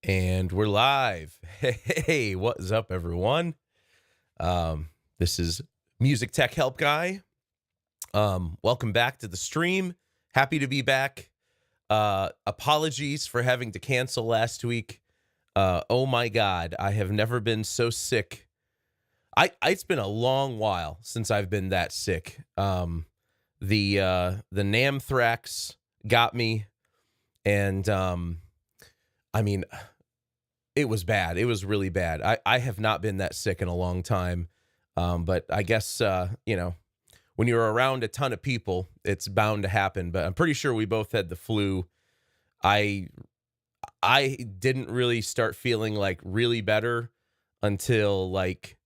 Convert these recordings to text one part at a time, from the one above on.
And we're live. Hey, what's up, everyone? This is Music Tech Help Guy. Welcome back to the stream. Happy to be back. Apologies for having to cancel last week. Oh my God, I have never been so sick. It's been a long while since I've been that sick. The Namthrax got me, and I mean, it was bad. It was really bad. I have not been that sick in a long time. But I guess, when you're around a ton of people, it's bound to happen. But I'm pretty sure we both had the flu. I didn't really start feeling like really better until like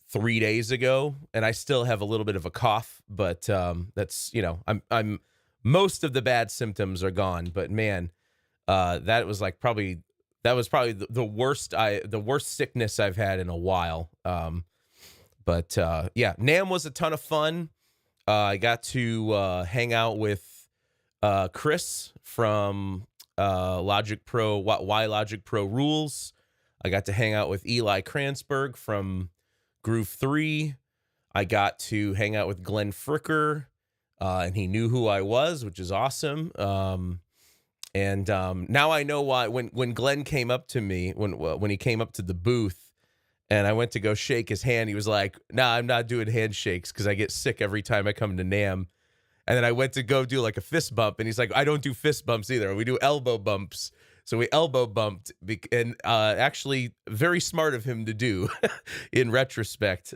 3 days ago. And I still have a little bit of a cough, but that's, I'm most of the bad symptoms are gone. But man, that was probably the worst sickness I've had in a while. But NAMM was a ton of fun. I got to hang out with Chris from Logic Pro, Why Logic Pro Rules. I got to hang out with Eli Kranzberg from Groove 3. I got to hang out with Glenn Fricker, and he knew who I was, which is awesome. And now I know why when Glenn came up to me, when he came up to the booth and I went to go shake his hand, he was like, "Nah, I'm not doing handshakes because I get sick every time I come to NAMM." And then I went to go do like a fist bump, and he's like, "I don't do fist bumps either. We do elbow bumps." So we elbow bumped, and actually very smart of him to do in retrospect,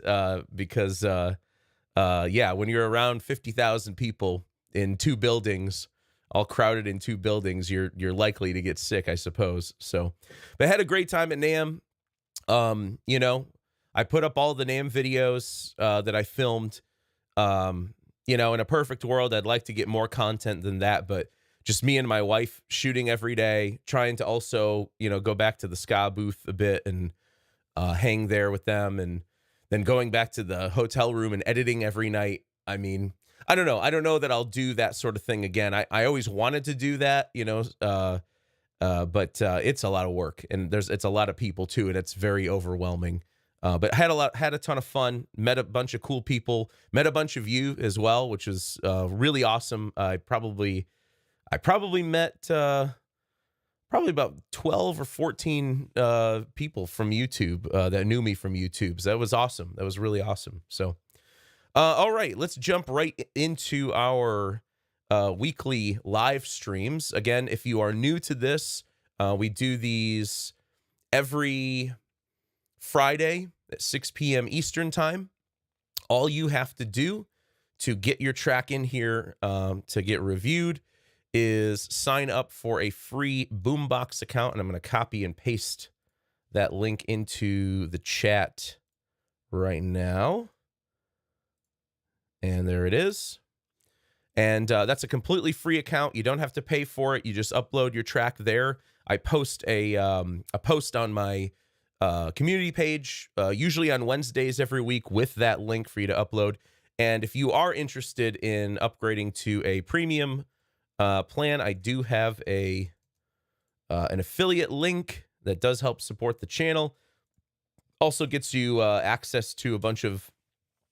because when you're around 50,000 people in two buildings, all crowded in two buildings, you're likely to get sick, I suppose. So, but I had a great time at NAMM. I put up all the NAMM videos that I filmed. In a perfect world, I'd like to get more content than that, but just me and my wife shooting every day, trying to also, go back to the ska booth a bit and hang there with them, and then going back to the hotel room and editing every night. I mean, I don't know. I don't know that I'll do that sort of thing again. I always wanted to do that, but it's a lot of work, and it's a lot of people too, and it's very overwhelming. But had a ton of fun, met a bunch of cool people, met a bunch of you as well, which was really awesome. I probably met probably about 12 or 14 people from YouTube that knew me from YouTube. So that was awesome. That was really awesome. So, all right, let's jump right into our weekly live streams. Again, if you are new to this, we do these every Friday at 6 p.m. Eastern time. All you have to do to get your track in here to get reviewed is sign up for a free Boombox account, and I'm going to copy and paste that link into the chat right now. And there it is. And that's a completely free account. You don't have to pay for it. You just upload your track there. I post a post on my community page, usually on Wednesdays every week, with that link for you to upload. And if you are interested in upgrading to a premium plan, I do have an affiliate link that does help support the channel. Also gets you access to a bunch of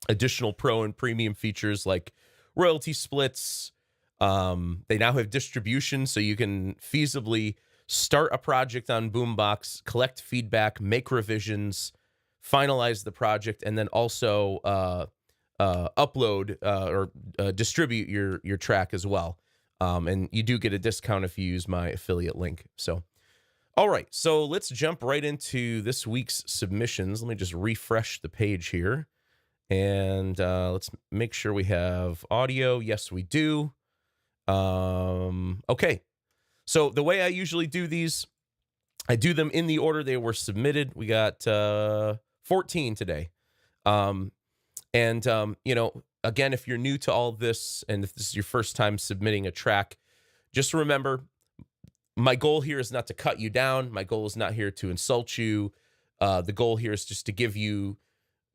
additional pro and premium features like royalty splits. They now have distribution, so you can feasibly start a project on Boombox, collect feedback, make revisions, finalize the project, and then also upload or distribute your track as well. And you do get a discount if you use my affiliate link. So, all right, so let's jump right into this week's submissions. Let me just refresh the page here. And let's make sure we have audio. Yes, we do. Okay. So the way I usually do these, I do them in the order they were submitted. We got 14 today. Again, if you're new to all this, and if this is your first time submitting a track, just remember, my goal here is not to cut you down. My goal is not here to insult you. The goal here is just to give you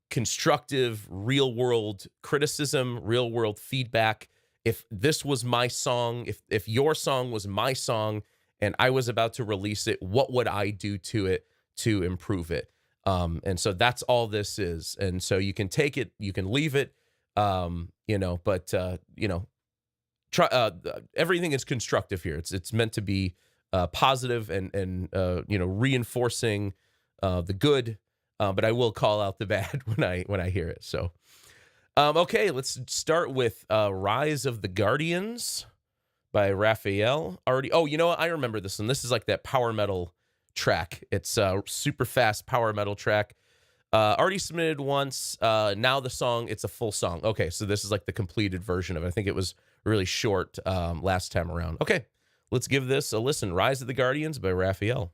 constructive, real-world criticism, real-world feedback. If this was my song, if your song was my song, and I was about to release it, what would I do to it to improve it? And so that's all this is. And so you can take it, you can leave it, but try everything is constructive here. It's meant to be positive and reinforcing the good, but I will call out the bad when I hear it. So okay, let's start with Rise of the Guardians by Raphael. Already, oh, you know what? I remember this one. This is like that power metal track. It's a super fast power metal track. Already submitted once. Now the song, it's a full song. Okay, so this is like the completed version of it. I think it was really short last time around. Okay, let's give this a listen. Rise of the Guardians by Raphael.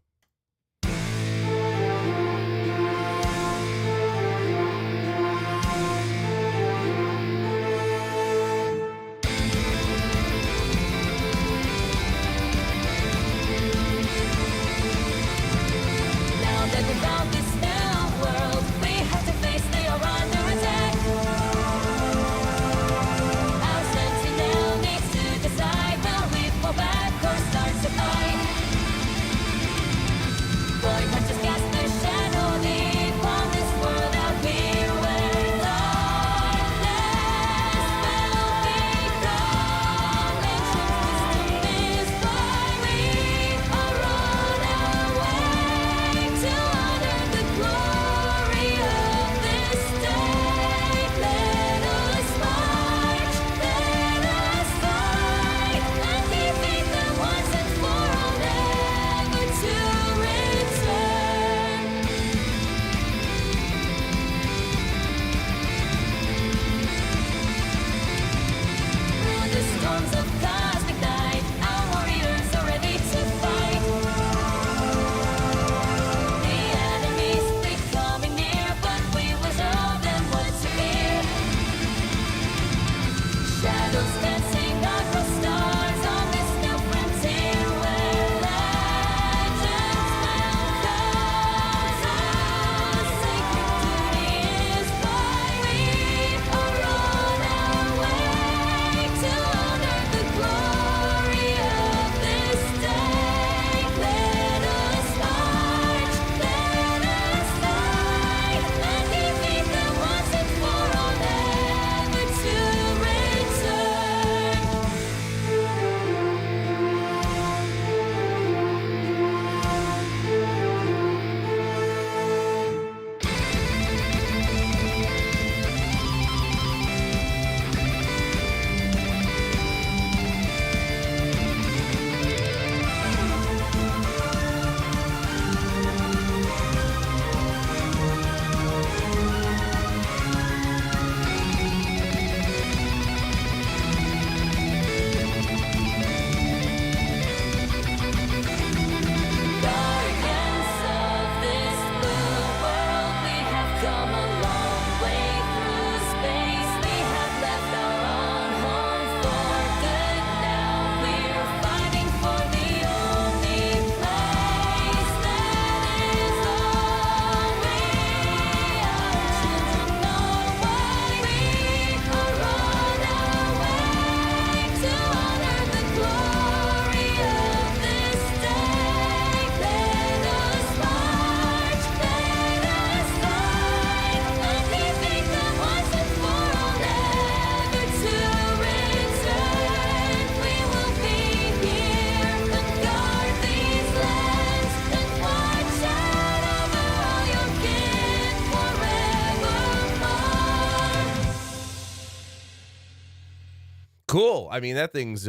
Cool. I mean, that thing's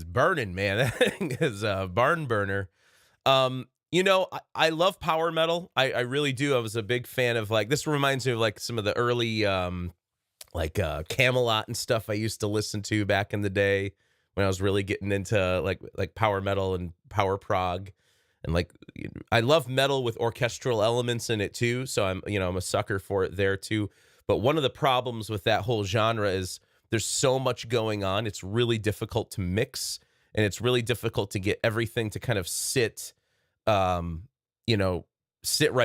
burning, man. That thing is a barn burner. I love power metal. I really do. I was a big fan of, like, this reminds me of like some of the early Camelot and stuff I used to listen to back in the day when I was really getting into like power metal and power prog. And like, I love metal with orchestral elements in it too. So I'm a sucker for it there too. But one of the problems with that whole genre is there's so much going on. It's really difficult to mix, and it's really difficult to get everything to kind of sit right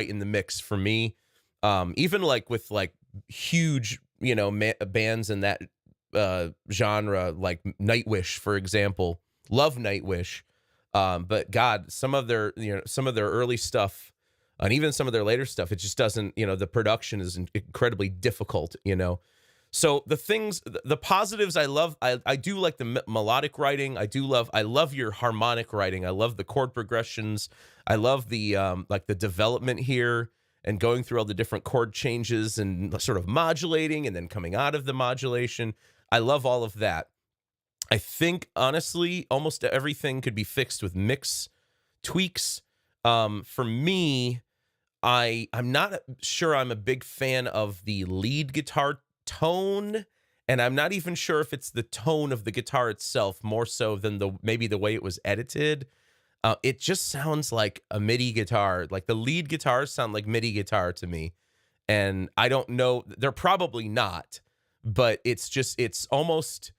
in the mix for me. Even like with like huge, bands in that genre, like Nightwish, for example. Love Nightwish. But God, some of their, some of their early stuff and even some of their later stuff, it just doesn't, the production is incredibly difficult, So the things, the positives, I do like the melodic writing. I love your harmonic writing. I love the chord progressions. I love the like the development here and going through all the different chord changes and sort of modulating and then coming out of the modulation. I love all of that. I think honestly, almost everything could be fixed with mix tweaks. For me, I'm not sure I'm a big fan of the lead guitar tone, and I'm not even sure if it's the tone of the guitar itself more so than maybe the way it was edited. It just sounds like a MIDI guitar. Like the lead guitars sound like MIDI guitar to me, and I don't know, they're probably not, but it's almost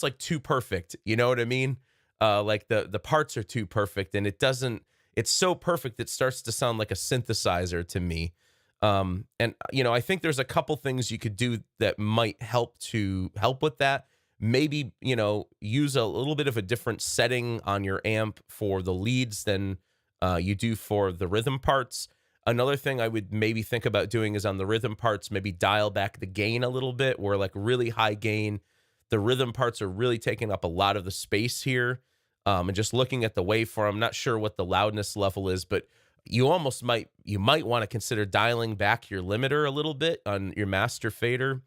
like too perfect. You know what I mean? Like the parts are too perfect, and it's so perfect it starts to sound like a synthesizer to me. And I think there's a couple things you could do that might help with that. Maybe, use a little bit of a different setting on your amp for the leads than you do for the rhythm parts. Another thing I would maybe think about doing is on the rhythm parts, maybe dial back the gain a little bit, where like really high gain, the rhythm parts are really taking up a lot of the space here. And just looking at the waveform, I'm not sure what the loudness level is, but you might want to consider dialing back your limiter a little bit on your master fader,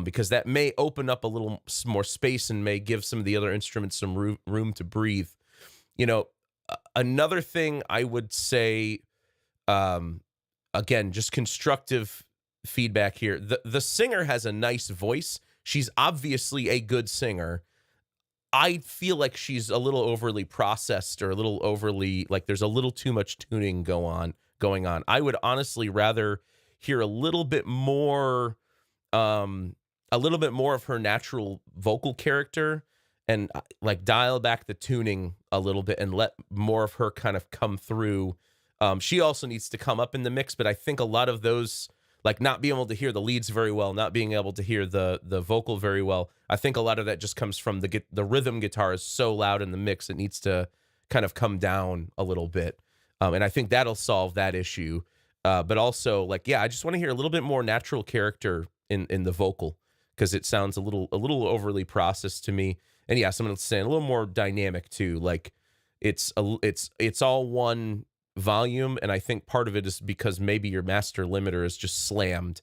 because that may open up a little more space and may give some of the other instruments some room to breathe. Another thing I would say, again, just constructive feedback here. The singer has a nice voice. She's obviously a good singer. I feel like she's a little overly processed, or a little overly, like there's a little too much tuning going on. I would honestly rather hear a little bit more of her natural vocal character, and like dial back the tuning a little bit and let more of her kind of come through. She also needs to come up in the mix, but I think a lot of those, like not being able to hear the leads very well, not being able to hear the vocal very well, I think a lot of that just comes from the rhythm guitar is so loud in the mix, it needs to kind of come down a little bit. And I think that'll solve that issue. But also, like, yeah, I just want to hear a little bit more natural character in the vocal, because it sounds a little overly processed to me. And yeah, someone's saying a little more dynamic too. Like it's all one volume, and I think part of it is because maybe your master limiter is just slammed.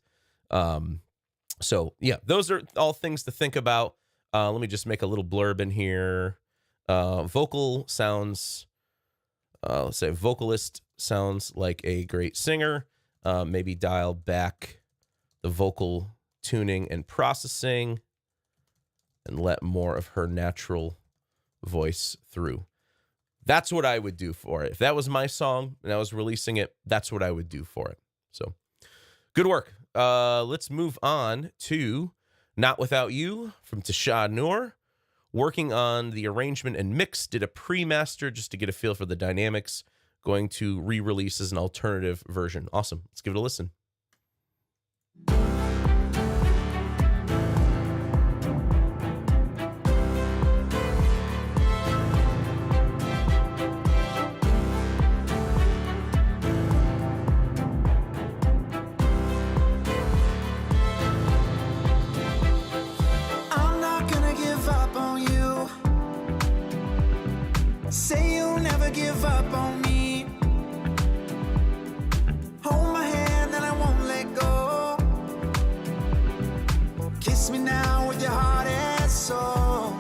So yeah, those are all things to think about. Let me just make a little blurb in here. Vocal sounds, let's say vocalist sounds like a great singer. Maybe dial back the vocal tuning and processing and let more of her natural voice through. That's what I would do for it. If that was my song and I was releasing it, that's what I would do for it. So good work. Let's move on to Not Without You from Tashad Noor. Working on the arrangement and mix, did a pre-master just to get a feel for the dynamics. Going to re-release as an alternative version. Awesome. Let's give it a listen. Say you'll never give up on me. Hold my hand and I won't let go. Kiss me now with your heart and soul.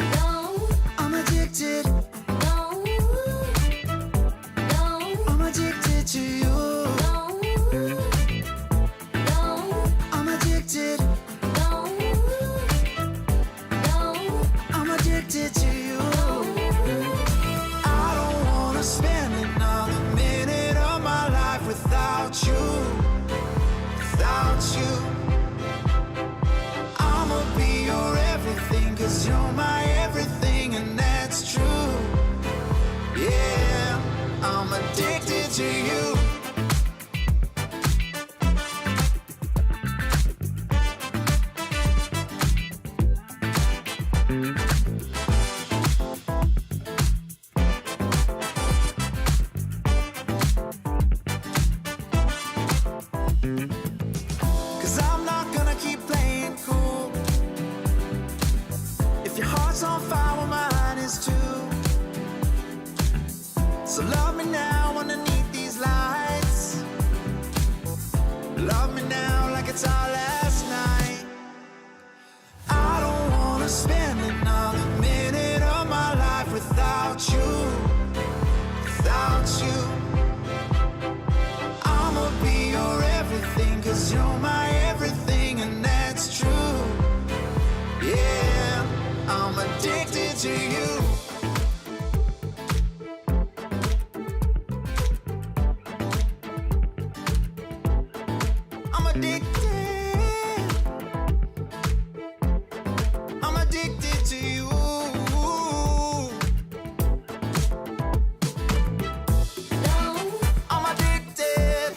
No, I'm addicted. No, no, I'm addicted to you. No, no, I'm addicted. Addicted to you. I don't wanna spend another minute of my life without you. Without you, I'ma be your everything, 'cause you're my everything, and that's true. Yeah, I'm addicted to you. your heart's on fire, well, mine is too. So love me now underneath these lights. Love me now like it's our last night. I don't wanna spend another minute of my life without you. Without you. I'ma be your everything, 'cause you're my everything, and that's true. Yeah, I'm addicted to you. I'm addicted. I'm addicted to you. I'm addicted.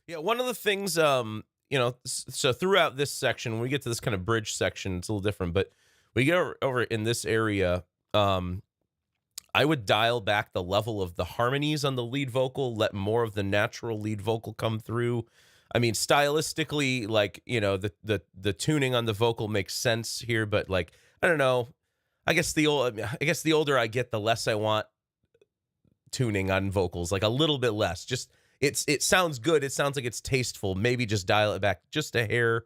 Yeah, one of the things, so throughout this section, when we get to this kind of bridge section, it's a little different, but we get over in this area, I would dial back the level of the harmonies on the lead vocal, let more of the natural lead vocal come through. I mean, stylistically, like, the tuning on the vocal makes sense here, but like, I don't know. I guess the older I get, the less I want tuning on vocals, like a little bit less. Just it sounds good. It sounds like it's tasteful. Maybe just dial it back just a hair.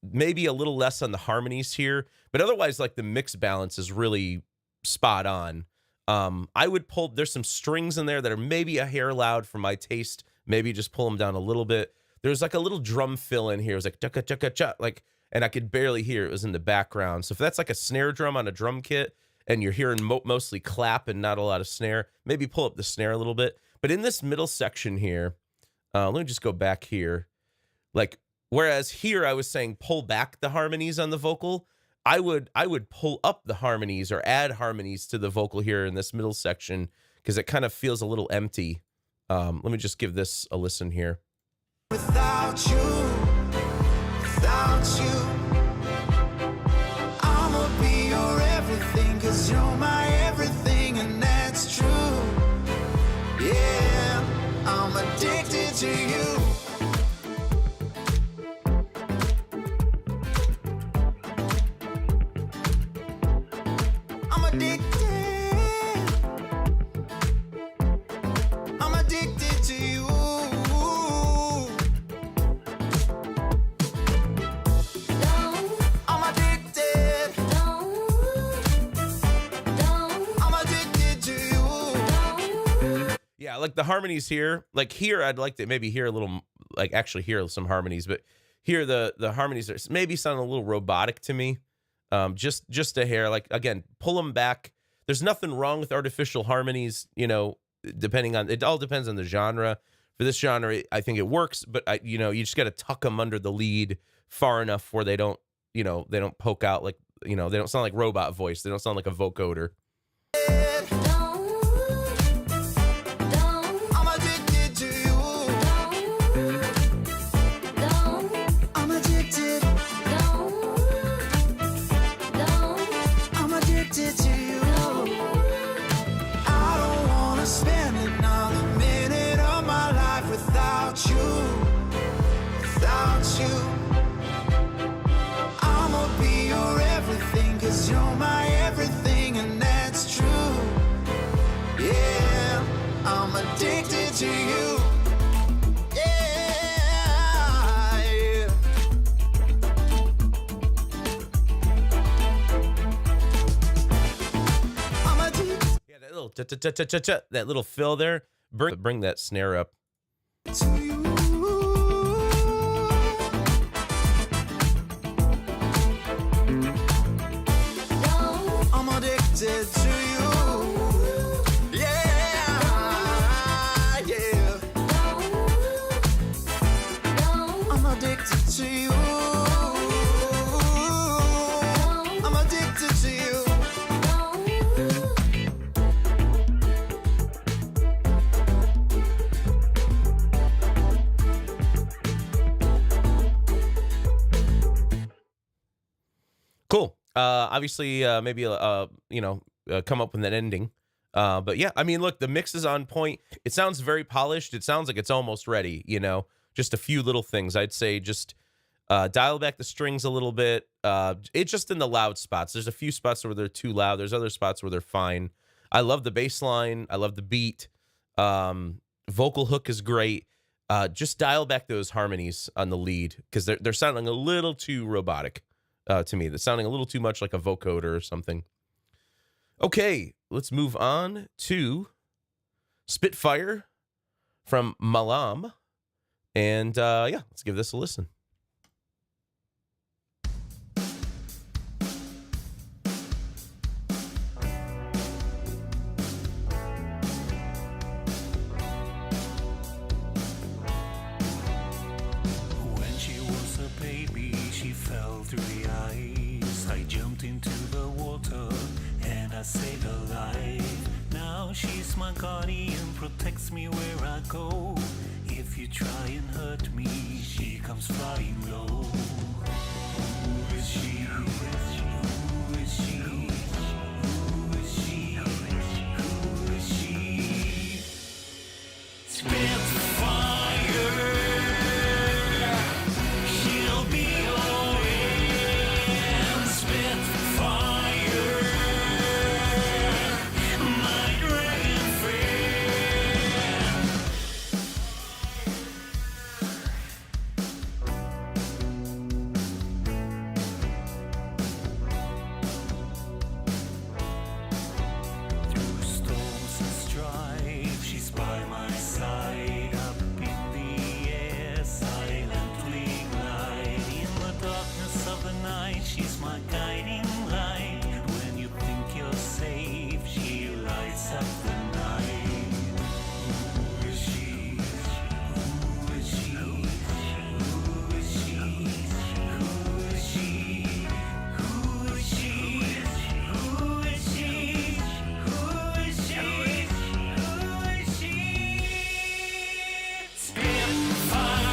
Maybe a little less on the harmonies here, but otherwise, like, the mix balance is really spot on. I would pull, there's some strings in there that are maybe a hair loud for my taste. Maybe just pull them down a little bit. There's like a little drum fill in here. It was like chaka chaka cha, like, and I could barely hear it. It was in the background. So if that's like a snare drum on a drum kit and you're hearing mostly clap and not a lot of snare, maybe pull up the snare a little bit. But in this middle section here, let me just go back here. Like, whereas here I was saying pull back the harmonies on the vocal, I would pull up the harmonies or add harmonies to the vocal here in this middle section, because it kind of feels a little empty. Let me just give this a listen here. Without you, I'ma be your everything, 'cause you're my everything, and that's true. Yeah, I'm addicted to you. I'm addicted. I'm addicted to you. I'm addicted. I'm addicted to you. Yeah, like the harmonies here. Like here, I'd like to maybe hear a little, like actually hear some harmonies, but here the harmonies are maybe sound a little robotic to me. Just a hair. Like, again, pull them back. There's nothing wrong with artificial harmonies, depending on, it all depends on the genre. For this genre, I think it works, but you just got to tuck them under the lead far enough where they don't poke out, like, they don't sound like robot voice. They don't sound like a vocoder. I'm addicted to you. I'm addicted. I'm addicted to you. I don't wanna spend another minute of my life without you. Without you. I'ma be your everything, 'cause you're my everything, and that's true. Yeah, I'm addicted to you. Yeah, yeah. I'm addicted Yeah, that little cha-cha-cha-cha-cha, that little fill there. Bring that snare up. to you. I'm addicted to you. Yeah, yeah. I'm addicted to you. I'm addicted to you. Cool. Obviously, maybe come up with an ending. But yeah, I mean, look, the mix is on point. It sounds very polished. It sounds like it's almost ready. Just a few little things. I'd say just Dial back the strings a little bit. It's just in the loud spots. There's a few spots where they're too loud. There's other spots where they're fine. I love the bass line. I love the beat. Vocal hook is great. Just dial back those harmonies on the lead because they're sounding a little too robotic to me. They're sounding a little too much like a vocoder or something. Okay, let's move on to Spitfire from Malam. And yeah, let's give this a listen. When she was a baby, she fell through the ice. I jumped into the water and I saved her life. Now she's my guardian, protects me where I go. If you try and hurt me, she comes flying low. Who is she? Who is she? Who is she? Who is she? Who is she? Spitfire, she'll be your end. Spitfire, my dragon friend. Through storms and strife, she's by my side. Up in the air, silently glide. In the darkness of the night, she's my guiding light. When you think you're safe, she lights up the night. Who is she? Who is she? Who is she? Who is she? Who is she? Who is she? Who is she? Who is she? Spitfire,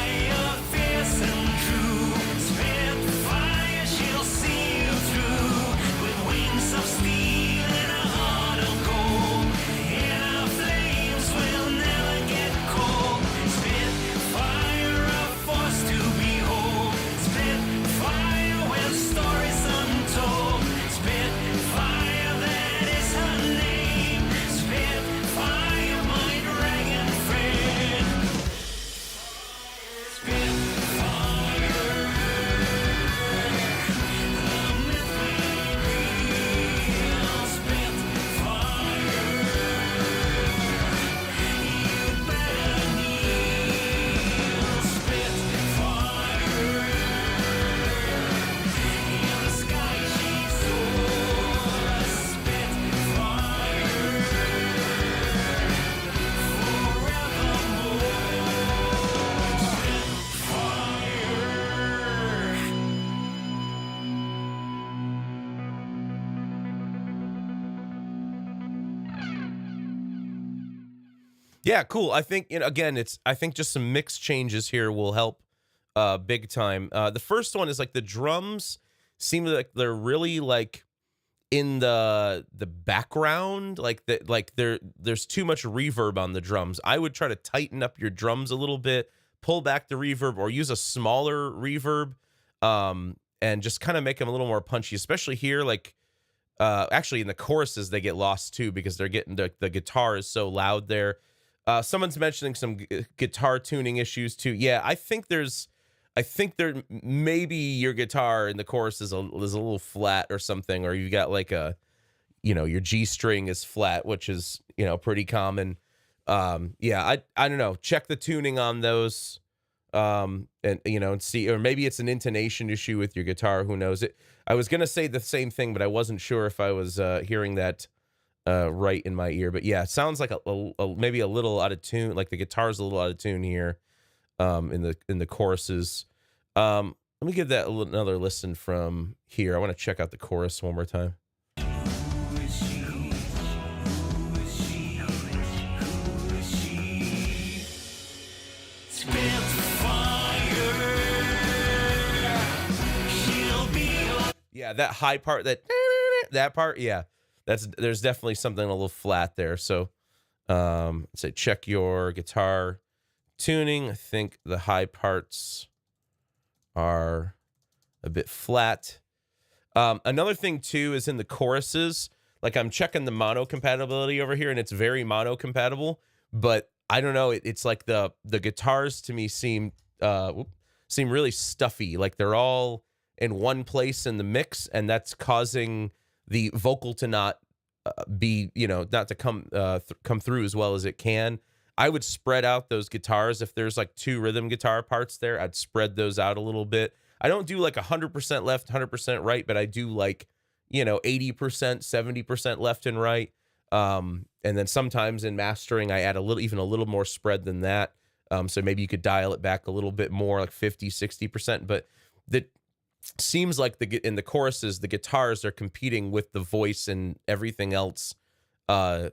fierce and true. Spitfire, she'll see you through. With wings of steel and a heart of gold. And our flames will never get cold. Spitfire, a force to behold. Spitfire, with stories untold. Spitfire, that is her name. Spitfire, my dragon friend. Spitfire, the myth made real. Spitfire, you better kneel. Spitfire, in the sky she soars. Spitfire, forevermore. Yeah, cool. I think again, I think just some mix changes here will help big time. The first one is like the drums seem like they're really like in the background, there's too much reverb on the drums. I would try to tighten up your drums a little bit, pull back the reverb, or use a smaller reverb, and just kind of make them a little more punchy, especially here. Like actually in the choruses they get lost too because they're getting the guitar is so loud there. Someone's mentioning some guitar tuning issues too. Yeah, I think there maybe your guitar in the chorus is a little flat or something, or you've got like your G string is flat, which is pretty common. Yeah, I don't know. Check the tuning on those, and see, or maybe it's an intonation issue with your guitar. Who knows? I was gonna say the same thing, but I wasn't sure if I was hearing that right in my ear. But yeah, it sounds like maybe a little out of tune. Like the guitar's a little out of tune here, in the choruses. Let me give that another listen from here. I want to check out the chorus one more time. Yeah, that high part, that part, yeah, there's definitely something a little flat there. So, say check your guitar tuning. I think the high parts are a bit flat. Another thing too is in the choruses, like I'm checking the mono compatibility over here and it's very mono compatible, but I don't know. It's like the guitars to me seem really stuffy. Like they're all in one place in the mix, and that's causing the vocal to not be, not to come through as well as it can. I would spread out those guitars. If there's like 2 rhythm guitar parts there, I'd spread those out a little bit. I don't do like 100% left, 100% right, but I do like, 80%, 70% left and right. And then sometimes in mastering, I add even a little more spread than that. So maybe you could dial it back a little bit more, like 50, 60%. But that seems like in the choruses, the guitars are competing with the voice and everything else to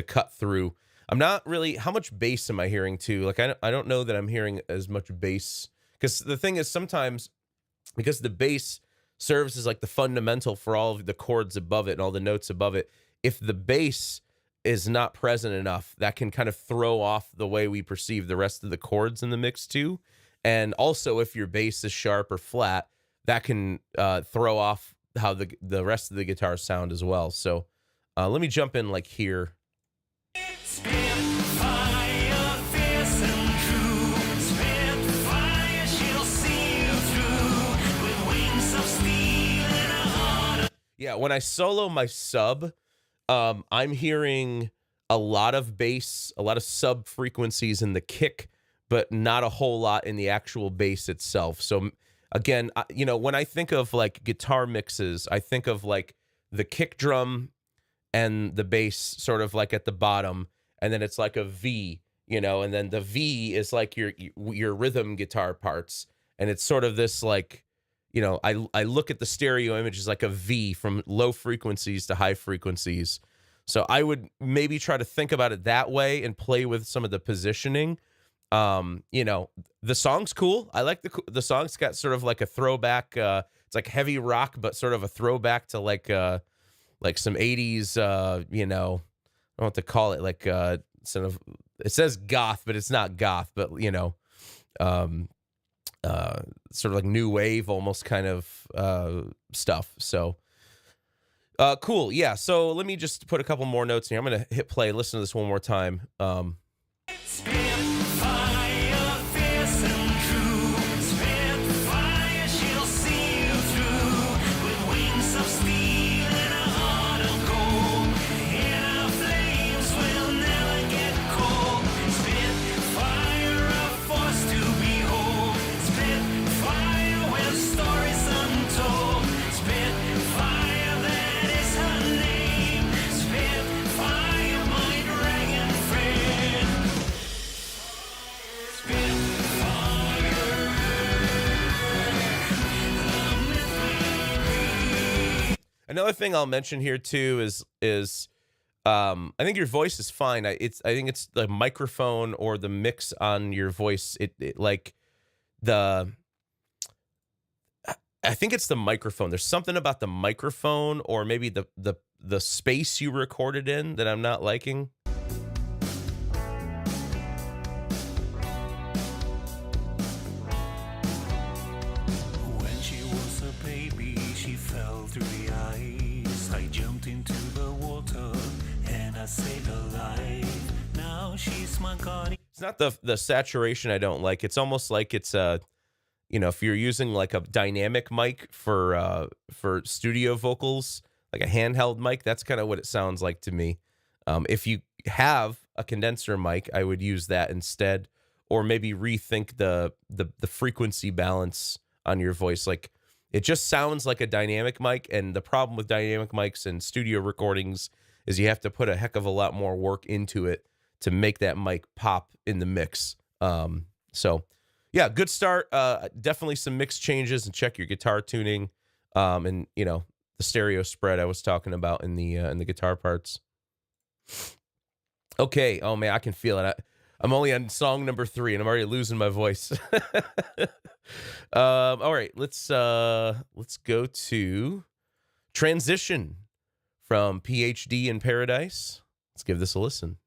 cut through. I'm not really, how much bass am I hearing too? Like, I don't know that I'm hearing as much bass, because the thing is sometimes, because the bass serves as like the fundamental for all of the chords above it and all the notes above it. If the bass is not present enough, that can kind of throw off the way we perceive the rest of the chords in the mix too. And also if your bass is sharp or flat, that can throw off how the rest of the guitars sound as well. So let me jump in like here. Yeah, when I solo my sub, I'm hearing a lot of bass, a lot of sub frequencies in the kick, but not a whole lot in the actual bass itself. So again, when I think of like guitar mixes, I think of like the kick drum and the bass sort of like at the bottom, and then it's like a V, and then the V is like your rhythm guitar parts, and it's sort of this like, I look at the stereo image as like a V from low frequencies to high frequencies. So I would maybe try to think about it that way and play with some of the positioning. The song's cool. I like the song's got sort of like a throwback. It's like heavy rock, but sort of a throwback to like some 80s, I don't know what to call it. Like sort of, it says goth, but it's not goth, but sort of like new wave almost kind of stuff. So cool. Yeah. So let me just put a couple more notes here. I'm going to hit play, listen to this one more time. Another thing I'll mention here too is I think your voice is fine. I think it's the microphone or the mix on your voice. I think it's the microphone. There's something about the microphone or maybe the space you recorded in that I'm not liking. When she was a baby, she fell through the ice. I jumped into the water and I saved her life. Now she's my guardian. It's not the saturation I don't like. It's almost like it's if you're using like a dynamic mic for studio vocals, like a handheld mic, that's kind of what it sounds like to me. If you have a condenser mic, I would use that instead, or maybe rethink the frequency balance on your voice. Like it just sounds like a dynamic mic, and the problem with dynamic mics and studio recordings is you have to put a heck of a lot more work into it to make that mic pop in the mix. So yeah, good start. Definitely some mix changes, and check your guitar tuning, and the stereo spread I was talking about in the guitar parts. Okay. Oh man, I can feel it. I'm only on song number 3, and I'm already losing my voice. All right, let's go to Transition from PhD in Paradise. Let's give this a listen.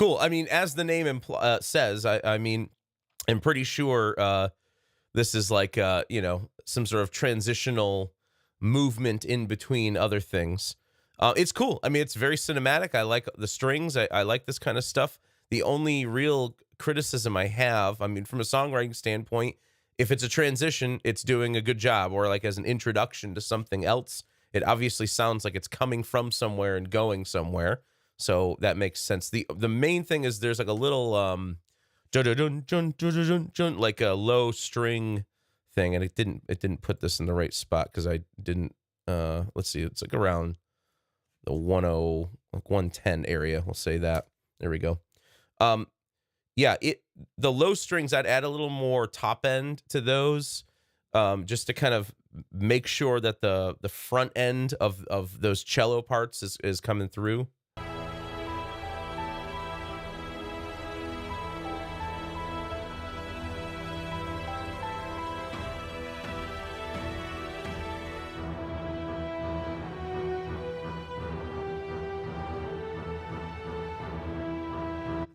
cool. I mean, as the name says, I mean, I'm pretty sure this is like, some sort of transitional movement in between other things. It's cool. I mean, it's very cinematic. I like the strings. I like this kind of stuff. The only real criticism I have, I mean, from a songwriting standpoint, if it's a transition, it's doing a good job, or like as an introduction to something else. It obviously sounds like it's coming from somewhere and going somewhere. So that makes sense. The main thing is there's like a little like a low string thing, and it didn't put this in the right spot because I didn't let's see, it's like around the 110 area, we'll say that. There we go. Yeah, the low strings, I'd add a little more top end to those, just to kind of make sure that the front end of those cello parts is coming through.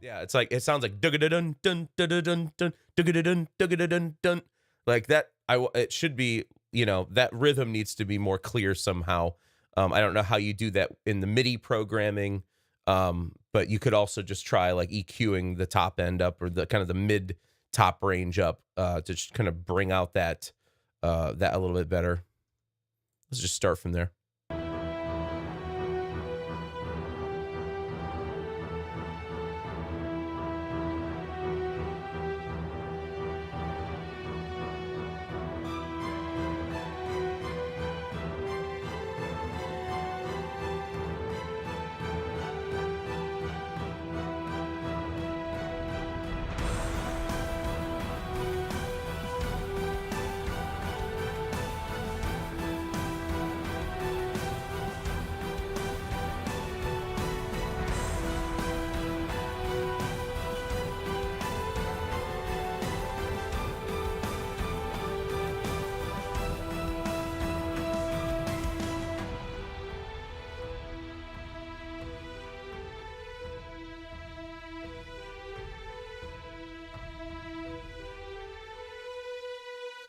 Yeah, it's like, it sounds like dun dun dun dun dun dun dun dun dun, like that. It should be, that rhythm needs to be more clear somehow. I don't know how you do that in the MIDI programming, but you could also just try like EQing the top end up, or the kind of the mid top range up, to just kind of bring out that a little bit better. Let's just start from there.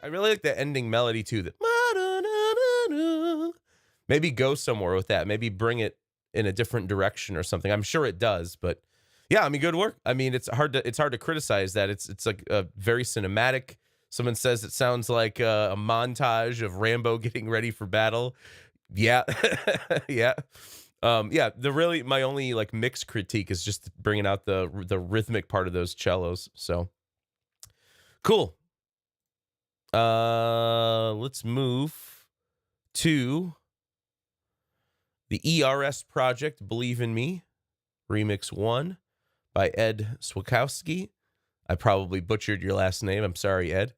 I really like the ending melody too. Maybe go somewhere with that. Maybe bring it in a different direction or something. I'm sure it does, but yeah, I mean, good work. I mean, it's hard to criticize that. It's like a very cinematic. Someone says it sounds like a montage of Rambo getting ready for battle. Yeah, yeah. Yeah, my only like mixed critique is just bringing out the rhythmic part of those cellos. So cool. Let's move to the ERS project, Believe in Me, Remix 1 by Ed Swakowski. I probably butchered your last name. I'm sorry, Ed.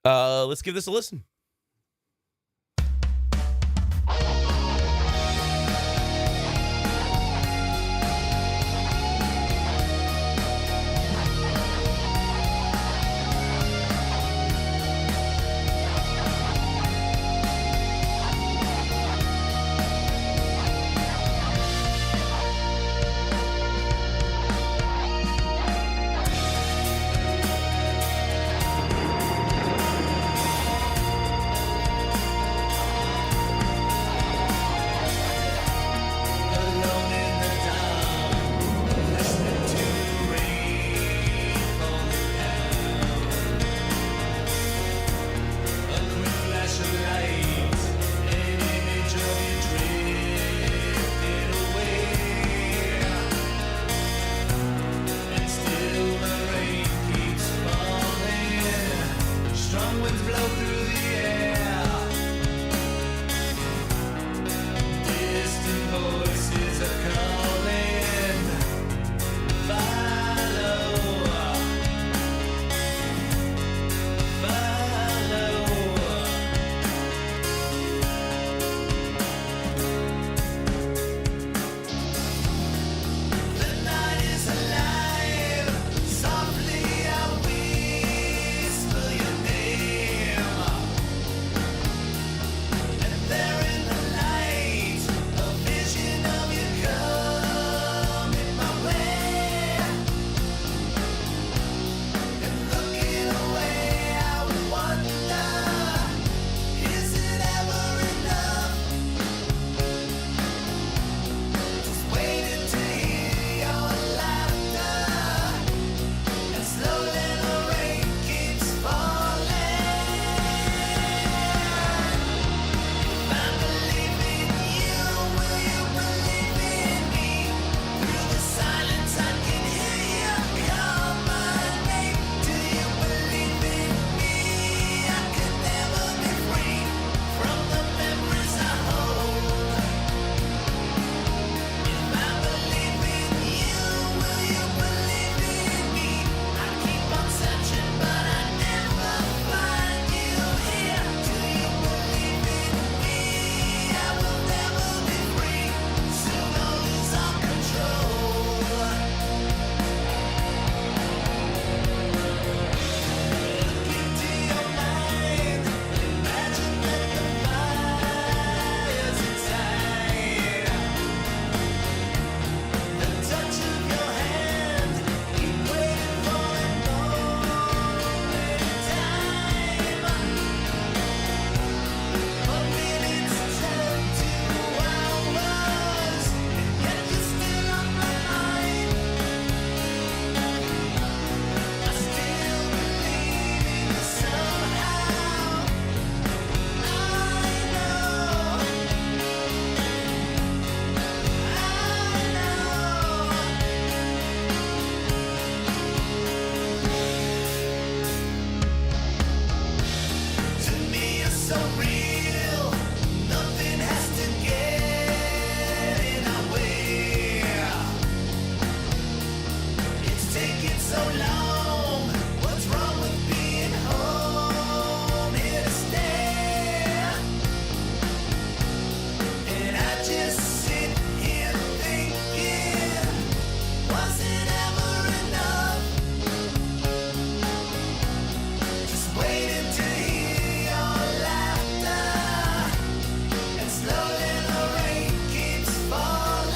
Let's give this a listen. so real. Nothing has to get in our way. It's taking so long. What's wrong with being home? Here to stay. And I just sit here thinking, was it ever enough? Just waiting to hear your laughter, and slowly the rain keeps falling.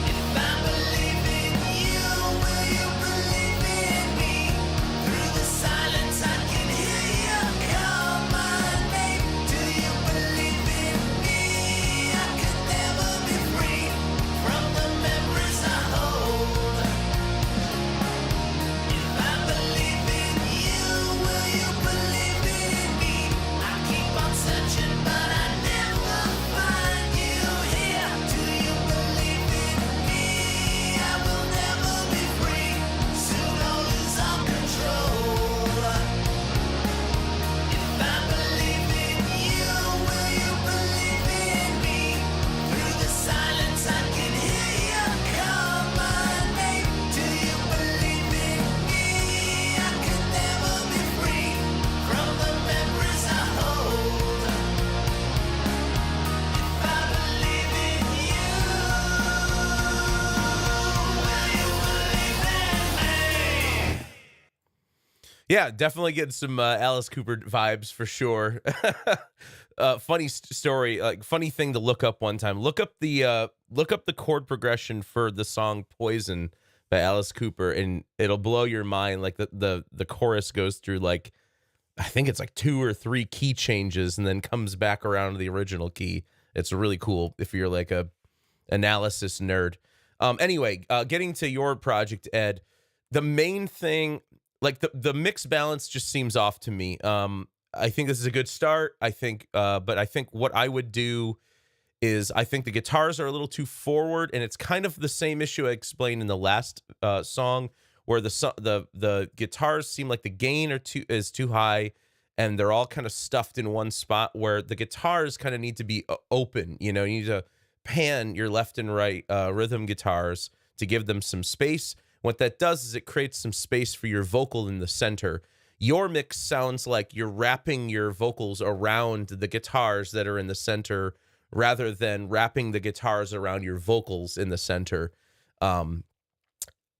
If I believe in you, will you believe in me? Through the silence I can hear you call my name. Do you believe in me? I could never be free from the memories I hold. If I believe in you, will you believe in me? I keep on searching, but I never find you here. Do you believe in me? I will never be free. Soon I'll lose all control. If I believe in you, will you believe in me? Through the silence I can hear you call my name. Do you believe in me? I could never be free from the memories I hold. If I believe in you, will you believe in me? Yeah, definitely getting some Alice Cooper vibes for sure. Funny story, like funny thing to look up one time. Look up the chord progression for the song "Poison" by Alice Cooper, and it'll blow your mind. Like the chorus goes through like I think it's like 2 or 3 key changes, and then comes back around to the original key. It's really cool if you're like a analysis nerd. Anyway, getting to your project, Ed, the main thing, like the mix balance just seems off to me. I think this is a good start. I think, but I think what I would do is I think the guitars are a little too forward, and it's kind of the same issue I explained in the last song, where the guitars seem like the gain is too high, and they're all kind of stuffed in one spot. Where the guitars kind of need to be open. You know, you need to pan your left and right rhythm guitars to give them some space. What that does is it creates some space for your vocal in the center. Your mix sounds like you're wrapping your vocals around the guitars that are in the center, rather than wrapping the guitars around your vocals in the center.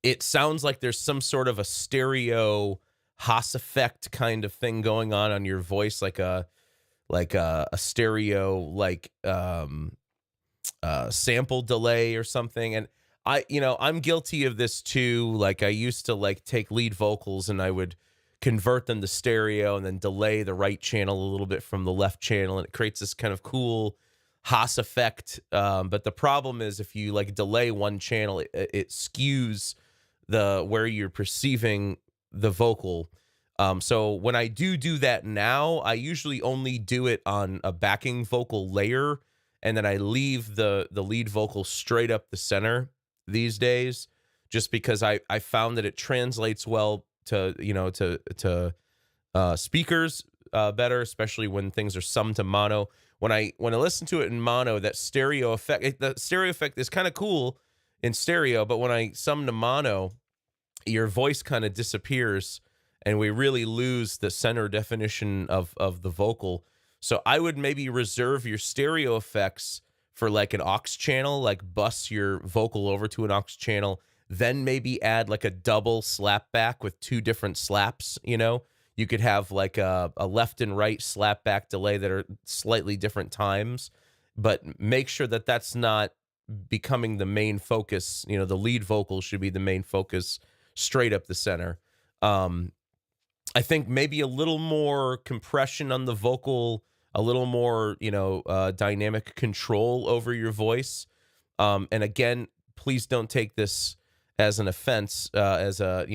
It sounds like there's some sort of a stereo Haas effect kind of thing going on your voice, like a stereo sample delay or something. And I'm guilty of this too. Like I used to like take lead vocals and I would convert them to stereo and then delay the right channel a little bit from the left channel, and it creates this kind of cool Haas effect. But the problem is if you like delay one channel, it skews where you're perceiving the vocal. So when I do that now, I usually only do it on a backing vocal layer, and then I leave the lead vocal straight up the center these days, just because I found that it translates well to speakers better, especially when things are summed to mono. When I listen to it in mono, that stereo effect, the stereo effect is kind of cool in stereo, but when I sum to mono, your voice kind of disappears, and we really lose the center definition of the vocal. So I would maybe reserve your stereo effects for like an aux channel, like bus your vocal over to an aux channel, then maybe add like a double slap back with 2 different slaps. You could have like a left and right slap back delay that are slightly different times, but make sure that that's not becoming the main focus. The lead vocal should be the main focus straight up the center. I think maybe a little more compression on the vocal, a little more, dynamic control over your voice. And again, please don't take this as an offense, again,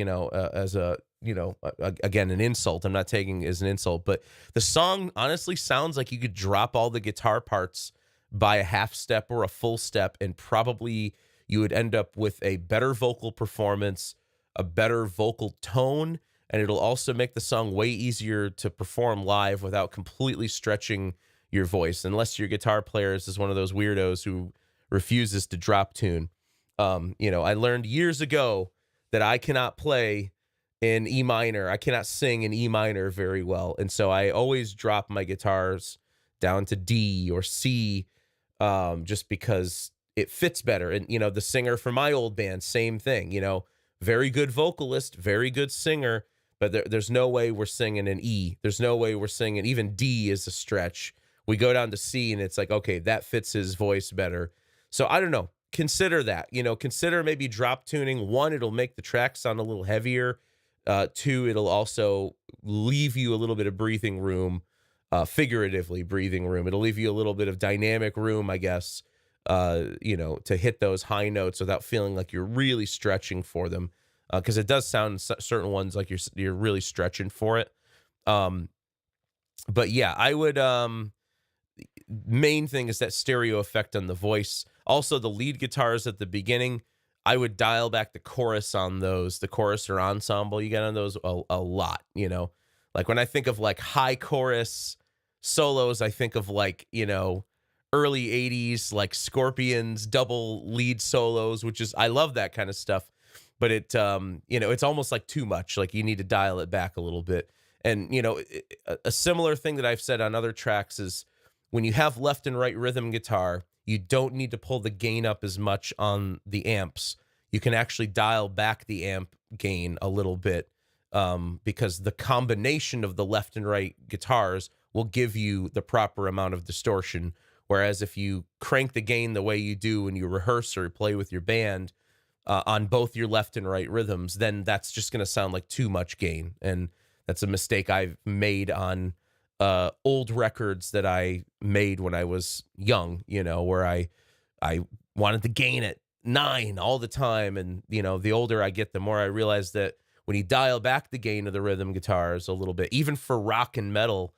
an insult. I'm not taking it as an insult, but the song honestly sounds like you could drop all the guitar parts by a half step or a full step, and probably you would end up with a better vocal performance, a better vocal tone, and it'll also make the song way easier to perform live without completely stretching your voice, unless your guitar player is one of those weirdos who refuses to drop tune. I learned years ago that I cannot play in E minor. I cannot sing in E minor very well. And so I always drop my guitars down to D or C, just because it fits better. And, the singer for my old band, same thing, very good vocalist, very good singer, but there's no way we're singing an E. There's no way we're singing, even D is a stretch. We go down to C and it's like, okay, that fits his voice better. So I don't know. Consider that, consider maybe drop tuning. One, it'll make the track sound a little heavier. Two, it'll also leave you a little bit of breathing room, figuratively breathing room. It'll leave you a little bit of dynamic room, I guess, to hit those high notes without feeling like you're really stretching for them. Because it does sound certain ones like you're really stretching for it. But yeah, I would, main thing is that stereo effect on the voice. Also, the lead guitars at the beginning, I would dial back the chorus on those, the chorus or ensemble you get on those a lot, Like when I think of like high chorus solos, I think of like, early 80s, like Scorpions, double lead solos, I love that kind of stuff. But it's almost like too much. Like you need to dial it back a little bit. And, a similar thing that I've said on other tracks is when you have left and right rhythm guitar, you don't need to pull the gain up as much on the amps. You can actually dial back the amp gain a little bit, because the combination of the left and right guitars will give you the proper amount of distortion. Whereas if you crank the gain the way you do when you rehearse or play with your band on both your left and right rhythms, then that's just going to sound like too much gain. And that's a mistake I've made on old records that I made when I was young, where I wanted to gain at 9 all the time. And, the older I get, the more I realize that when you dial back the gain of the rhythm guitars a little bit, even for rock and metal,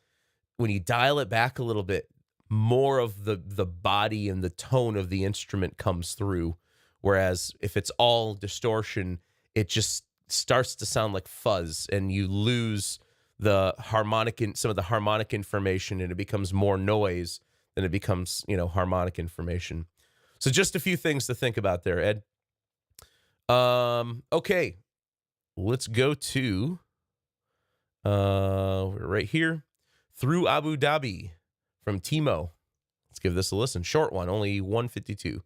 when you dial it back a little bit, more of the body and the tone of the instrument comes through. Whereas if it's all distortion, it just starts to sound like fuzz and you lose some of the harmonic information, and it becomes more noise than it becomes, harmonic information. So just a few things to think about there, Ed. Okay, let's go to right here, Through Abu Dhabi from Timo. Let's give this a listen. Short one, only 1:52.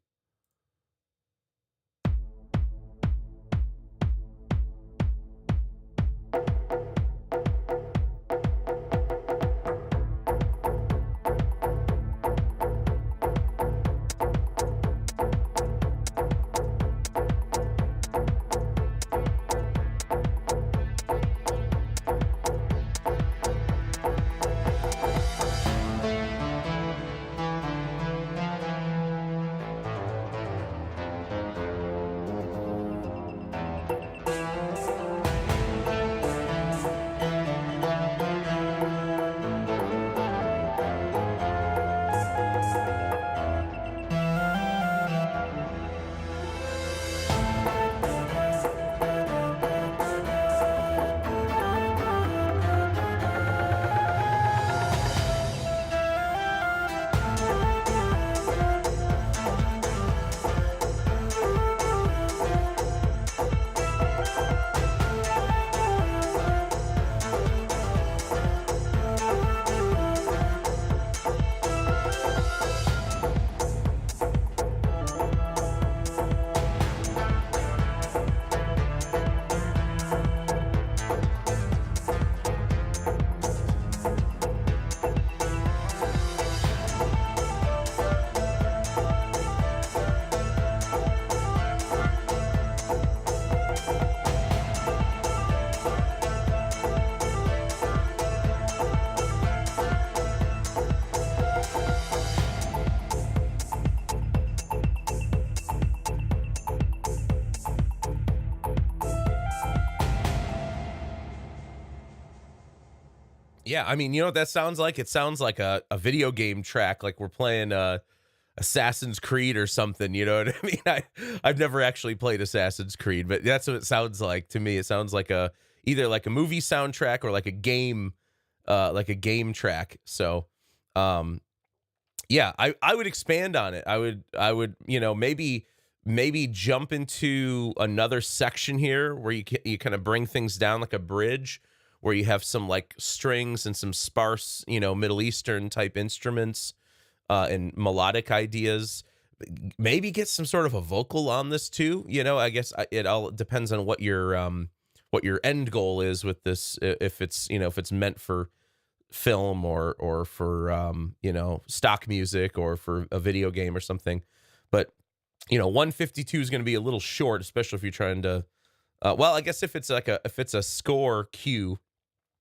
Yeah, I mean, you know what that sounds like? It sounds like a video game track, like we're playing Assassin's Creed or something, you know what I mean? I've never actually played Assassin's Creed, but that's what it sounds like to me. It sounds like either like a movie soundtrack or like a game track. So yeah, I would expand on it. I would, you know, maybe jump into another section here where you kind of bring things down like a bridge, where you have some like strings and some sparse, you know, Middle Eastern type instruments and melodic ideas. Maybe get some sort of a vocal on this too. You know, I guess it all depends on what your end goal is with this. If it's, you know, if it's meant for film or for you know, stock music or for a video game or something. But you know, 152 is going to be a little short, especially if you're trying to well, I guess if it's a score cue,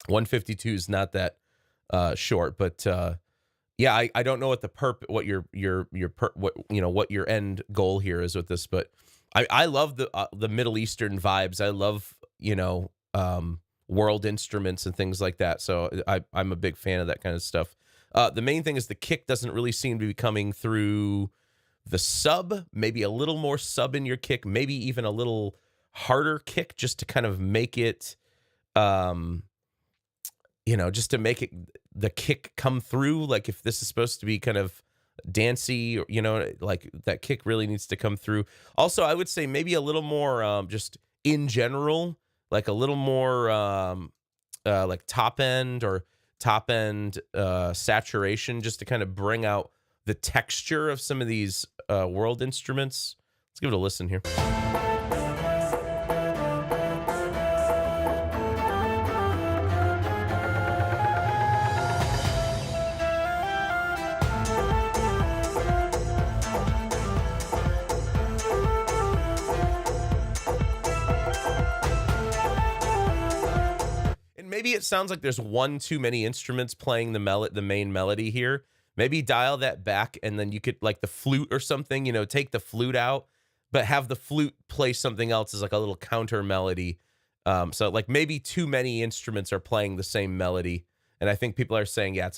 152 is not that short. But yeah, I don't know what what your end goal here is with this, but I love the Middle Eastern vibes. I love, you know, world instruments and things like that. So I'm a big fan of that kind of stuff. The main thing is the kick doesn't really seem to be coming through the sub. Maybe a little more sub in your kick, maybe even a little harder kick, just to kind of make it, you know, just to make the kick come through. Like if this is supposed to be kind of dancey, or, you know, like that kick really needs to come through. Also, I would say maybe a little more just in general, like a little more like top end saturation, just to kind of bring out the texture of some of these world instruments. Let's give it a listen here. Maybe it sounds like there's one too many instruments playing the main melody here. Maybe dial that back, and then you could, like the flute or something, you know, take the flute out, but have the flute play something else as like a little counter melody. So like maybe too many instruments are playing the same melody. And I think people are saying, yeah,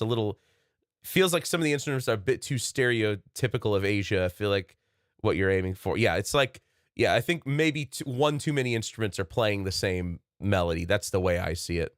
feels like some of the instruments are a bit too stereotypical of Asia. I feel like what you're aiming for. Yeah, it's like, yeah, I think maybe one too many instruments are playing the same melody. That's the way I see it.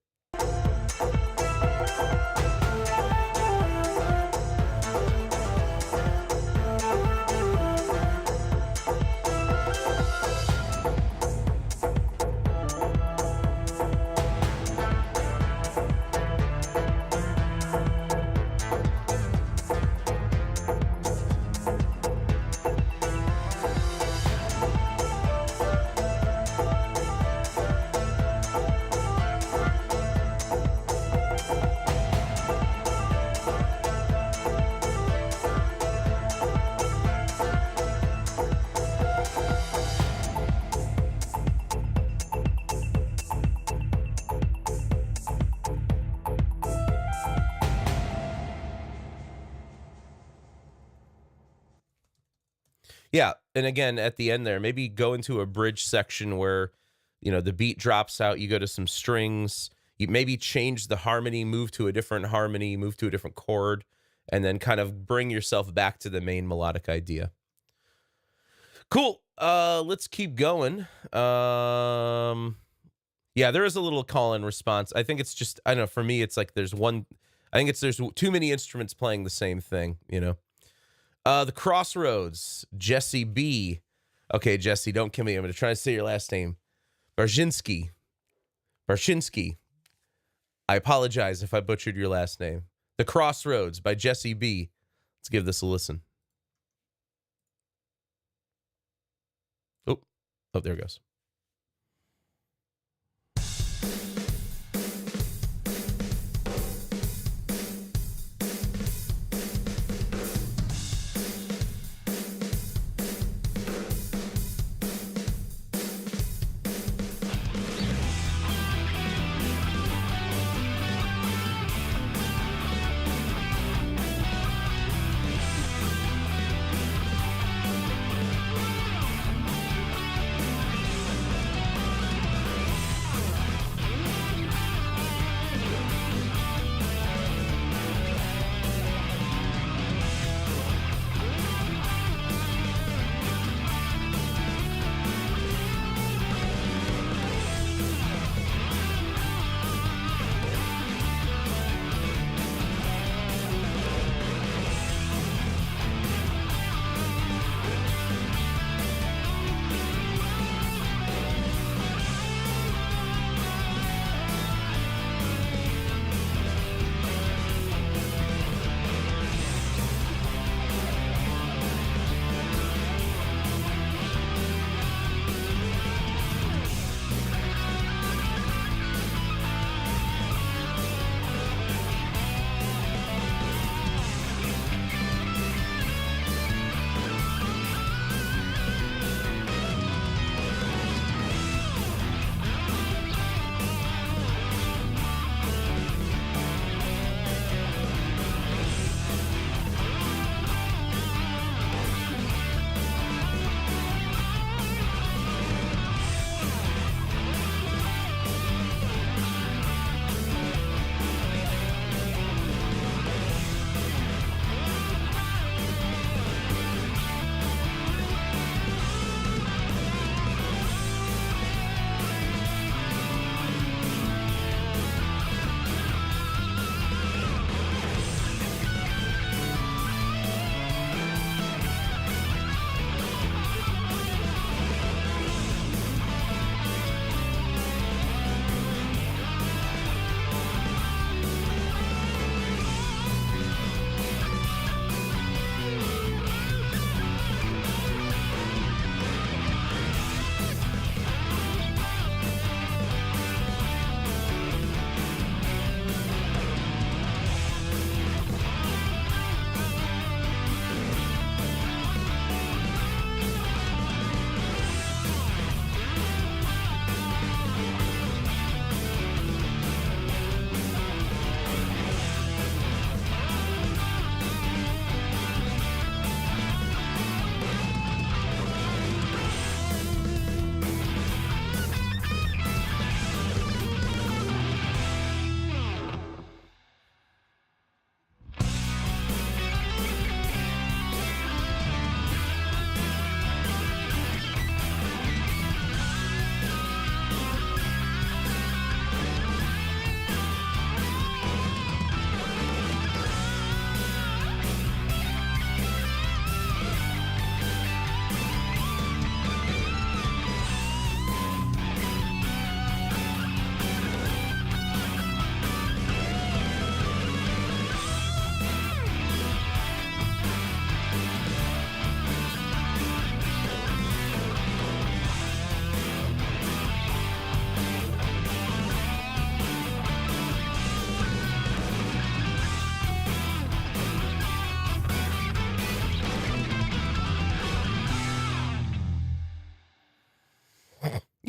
Yeah, and again, at the end there, maybe go into a bridge section where, you know, the beat drops out, you go to some strings, you maybe change the harmony, move to a different harmony, move to a different chord, and then kind of bring yourself back to the main melodic idea. Cool. Let's keep going. Yeah, there is a little call and response. I think it's just, I don't know, for me, it's like there's too many instruments playing the same thing, you know. The Crossroads, Jesse B. Okay, Jesse, don't kill me. I'm going to try to say your last name. Barshinsky. I apologize if I butchered your last name. The Crossroads by Jesse B. Let's give this a listen. Oh, there it goes.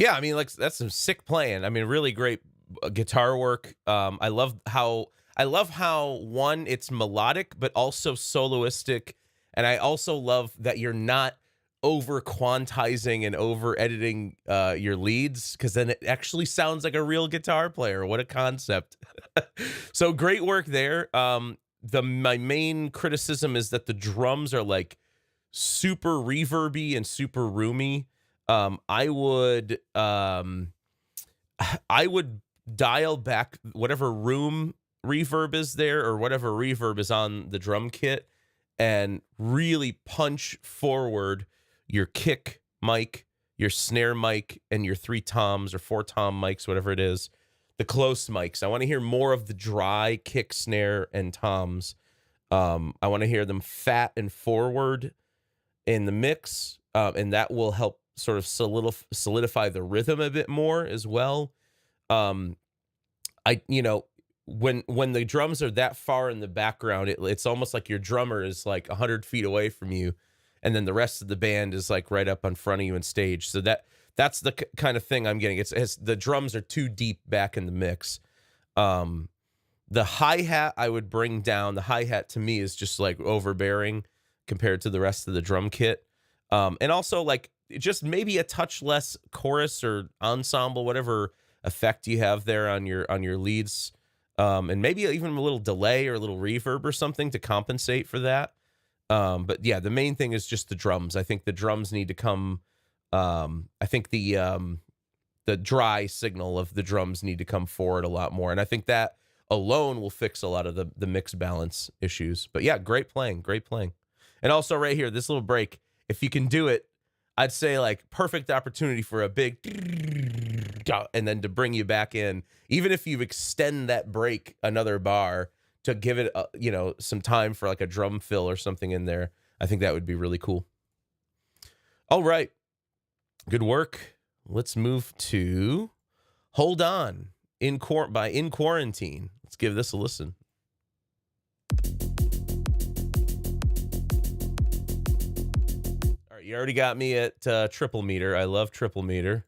Yeah, I mean, like that's some sick playing. I mean, really great guitar work. I love how one, it's melodic but also soloistic, and I also love that you're not over quantizing and over editing your leads, because then it actually sounds like a real guitar player. What a concept! So great work there. My main criticism is that the drums are like super reverby and super roomy. I would dial back whatever room reverb is there, or whatever reverb is on the drum kit, and really punch forward your kick mic, your snare mic, and your 3 toms or 4 tom mics, whatever it is, the close mics. I want to hear more of the dry kick, snare, and toms. I want to hear them fat and forward in the mix, and that will help sort of solidify the rhythm a bit more as well. When the drums are that far in the background, it's almost like your drummer is like 100 feet away from you, and then the rest of the band is like right up in front of you on stage. So that's the kind of thing I'm getting. It's the drums are too deep back in the mix. The hi-hat I would bring down. The hi-hat to me is just like overbearing compared to the rest of the drum kit. And also like just maybe a touch less chorus or ensemble, whatever effect you have there on your leads. And maybe even a little delay or a little reverb or something to compensate for that. But yeah, the main thing is just the drums. I think the drums need to come. I think the dry signal of the drums need to come forward a lot more, and I think that alone will fix a lot of the mix balance issues. But yeah, great playing. And also right here, this little break, if you can do it, I'd say like perfect opportunity for a big, and then to bring you back in, even if you extend that break another bar to give it, some time for like a drum fill or something in there. I think that would be really cool. All right. Good work. Let's move to Hold On by In Quarantine. Let's give this a listen. All right, you already got me at triple meter. I love triple meter.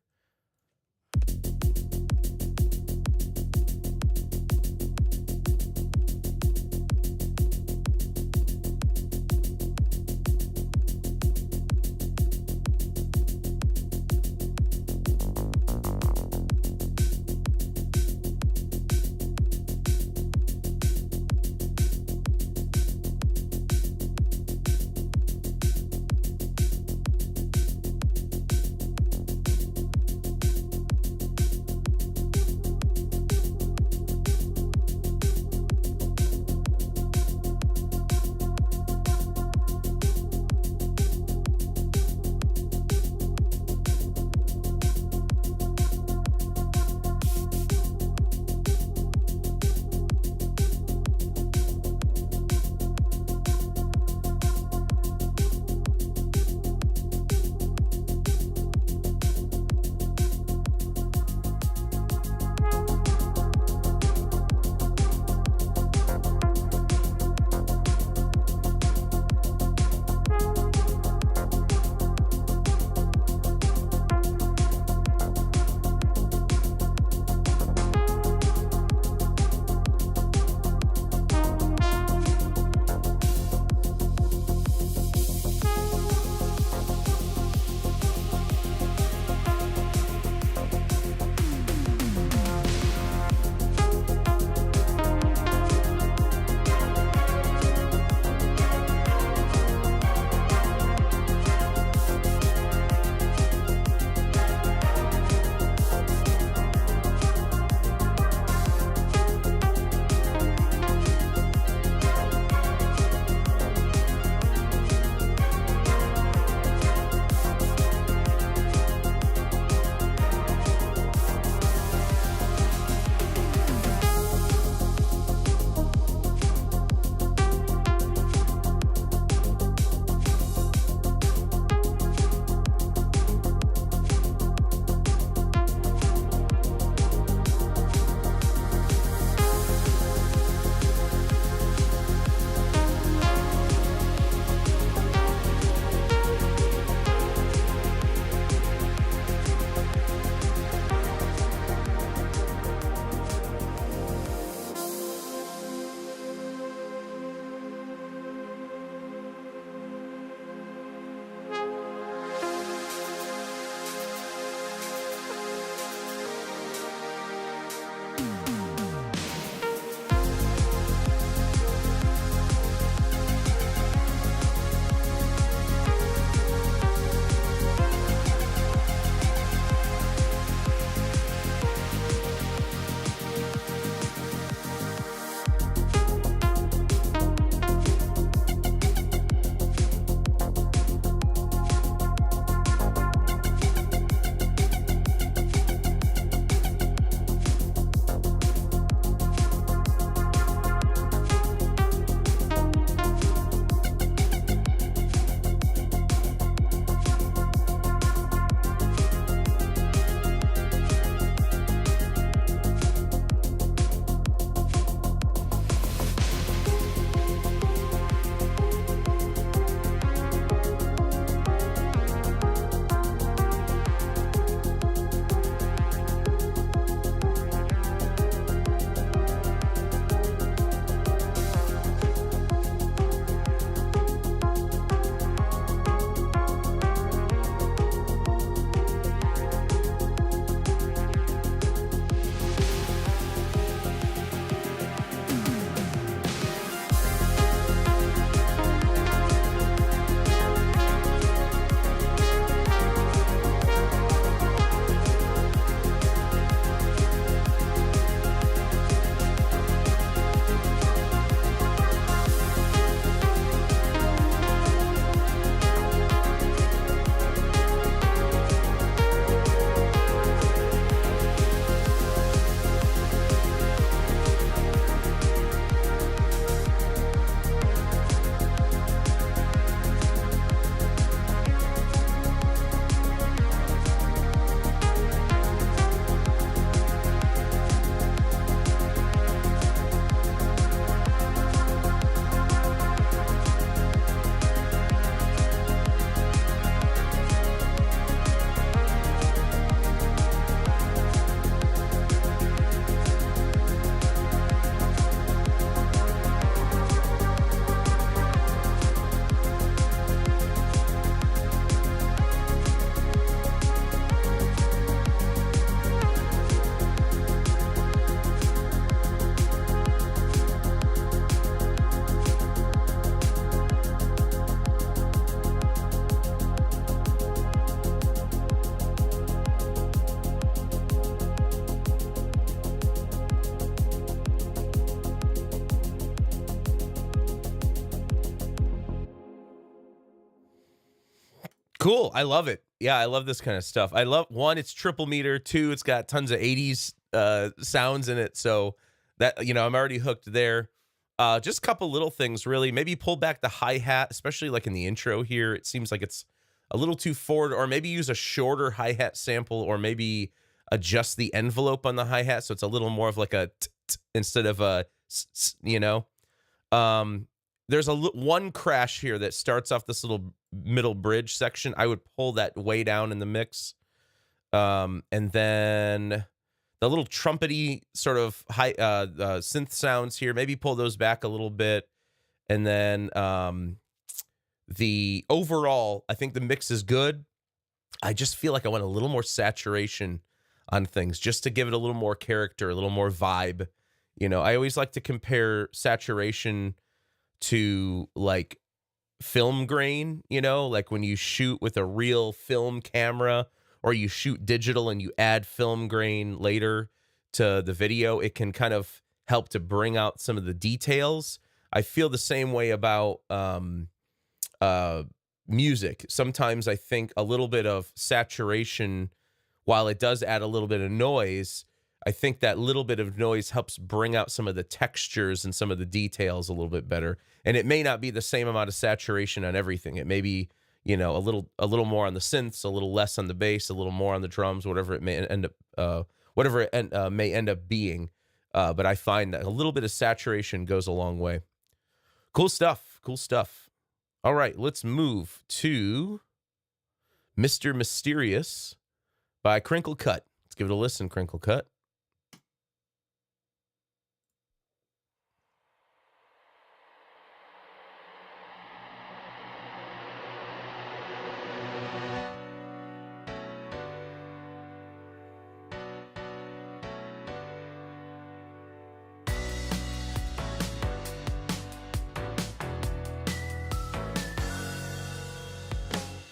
Cool. I love it. Yeah, I love this kind of stuff. I love, one, it's triple meter. Two, it's got tons of 80s sounds in it. So that, you know, I'm already hooked there. Just a couple little things, really. Maybe pull back the hi-hat, especially like in the intro here. It seems like it's a little too forward, or maybe use a shorter hi-hat sample, or maybe adjust the envelope on the hi-hat so it's a little more of like a instead of a you know. There's one crash here that starts off this little middle bridge section. I would pull that way down in the mix. And then the little trumpety sort of high synth sounds here, maybe pull those back a little bit. And then the overall, I think the mix is good. I just feel like I want a little more saturation on things just to give it a little more character, a little more vibe. You know, I always like to compare saturation to like film grain, you know, like when you shoot with a real film camera or you shoot digital and you add film grain later to the video, it can kind of help to bring out some of the details. I feel the same way about music. Sometimes I think a little bit of saturation, while it does add a little bit of noise, I think that little bit of noise helps bring out some of the textures and some of the details a little bit better. And it may not be the same amount of saturation on everything. It may be, you know, a little more on the synths, a little less on the bass, a little more on the drums, whatever it may end up, may end up being. But I find that a little bit of saturation goes a long way. Cool stuff. Cool stuff. All right, let's move to Mr. Mysterious by Crinkle Cut. Let's give it a listen, Crinkle Cut.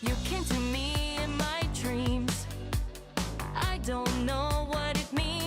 You came to me in my dreams. I don't know what it means.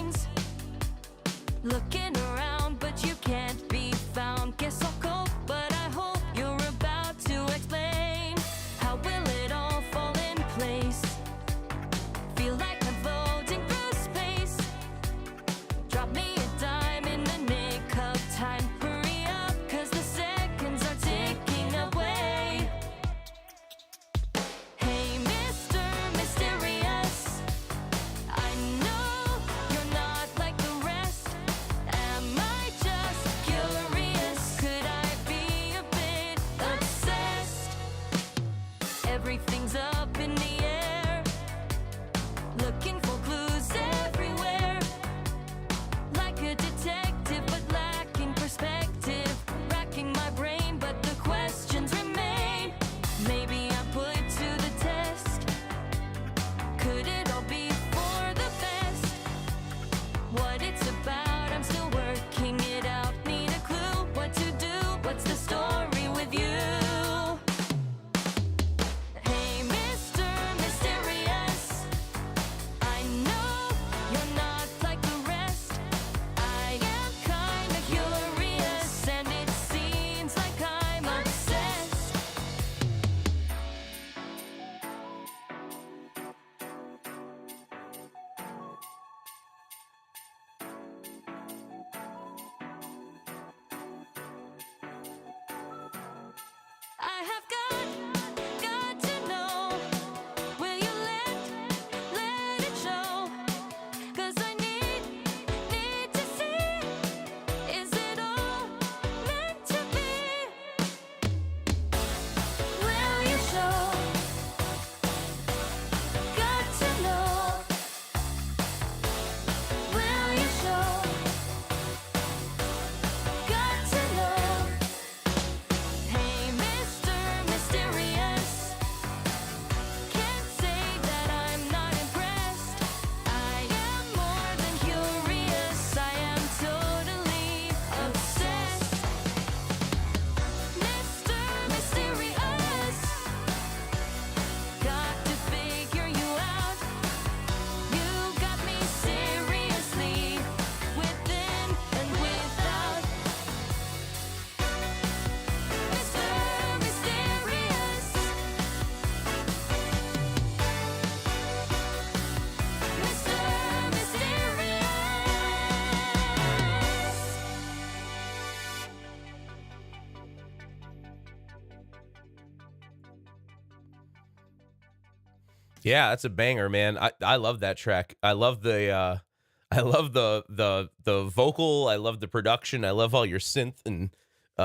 Yeah, that's a banger, man. I love that track. I love the the vocal. I love the production. I love all your synth and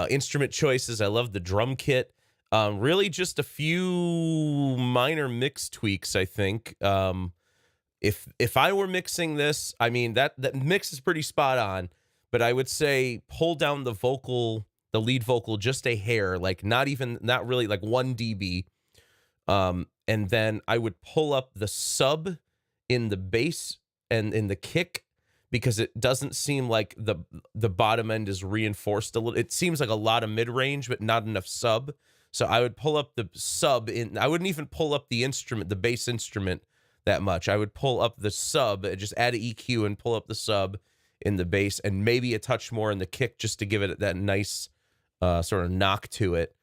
instrument choices. I love the drum kit. Really, just a few minor mix tweaks, I think. If I were mixing this, I mean that mix is pretty spot on, but I would say pull down the vocal, the lead vocal, just a hair, like not really like 1 dB. And then I would pull up the sub in the bass and in the kick, because it doesn't seem like the bottom end is reinforced a little. It seems like a lot of mid range, but not enough sub. So I would pull up the sub in. I wouldn't even pull up the instrument, the bass instrument, that much. I would pull up the sub, just add an EQ and pull up the sub in the bass, and maybe a touch more in the kick, just to give it that nice sort of knock to it.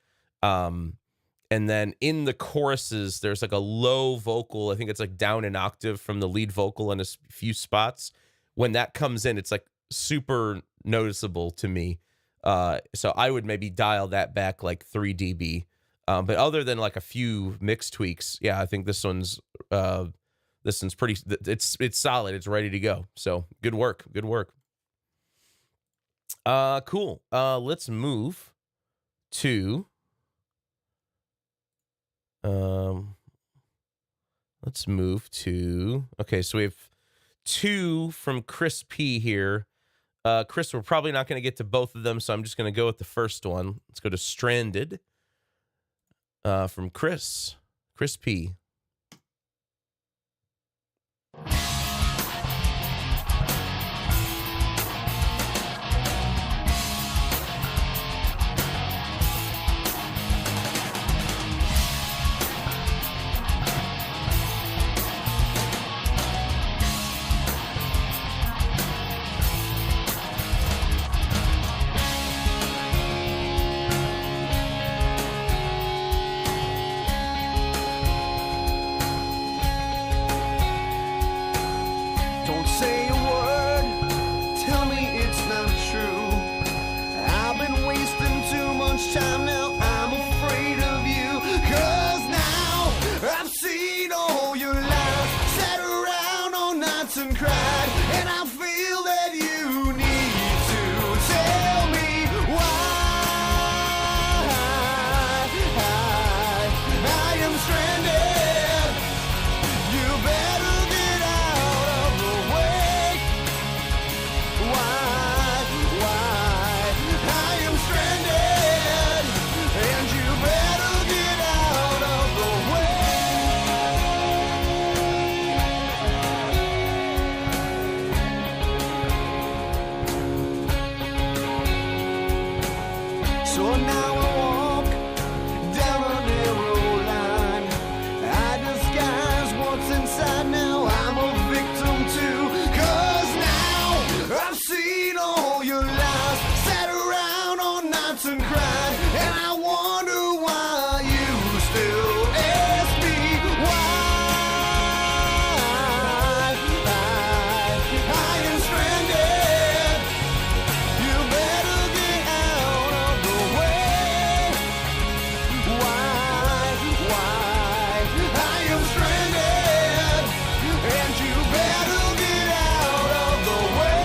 And then in the choruses, there's like a low vocal. I think it's like down an octave from the lead vocal in a few spots. When that comes in, it's like super noticeable to me. So I would maybe dial that back like 3 dB. But other than like a few mix tweaks, yeah, I think this one's pretty. It's solid. It's ready to go. So good work. Good work. Cool. Let's move to. Okay, so we have 2 from Chris P here. Chris, we're probably not going to get to both of them, so I'm just going to go with the first one. Let's go to Stranded from Chris P. Don't say a word, tell me it's not true. I've been wasting too much time now, I'm afraid of you. 'Cause now I've seen all your lies, sat around all nights and cried, and I feel that you need to tell me why I am stranded. You better get out of the way. Why I am stranded, and you better get out of the way. So now I walk down a narrow line. I disguise what's inside now. I'm a victim too. 'Cause now I've seen all your lies, sat around all nights and cried, and I wonder why you still ask me why I am stranded. You better get out of the way. Why I am stranded, and you better get out of the way.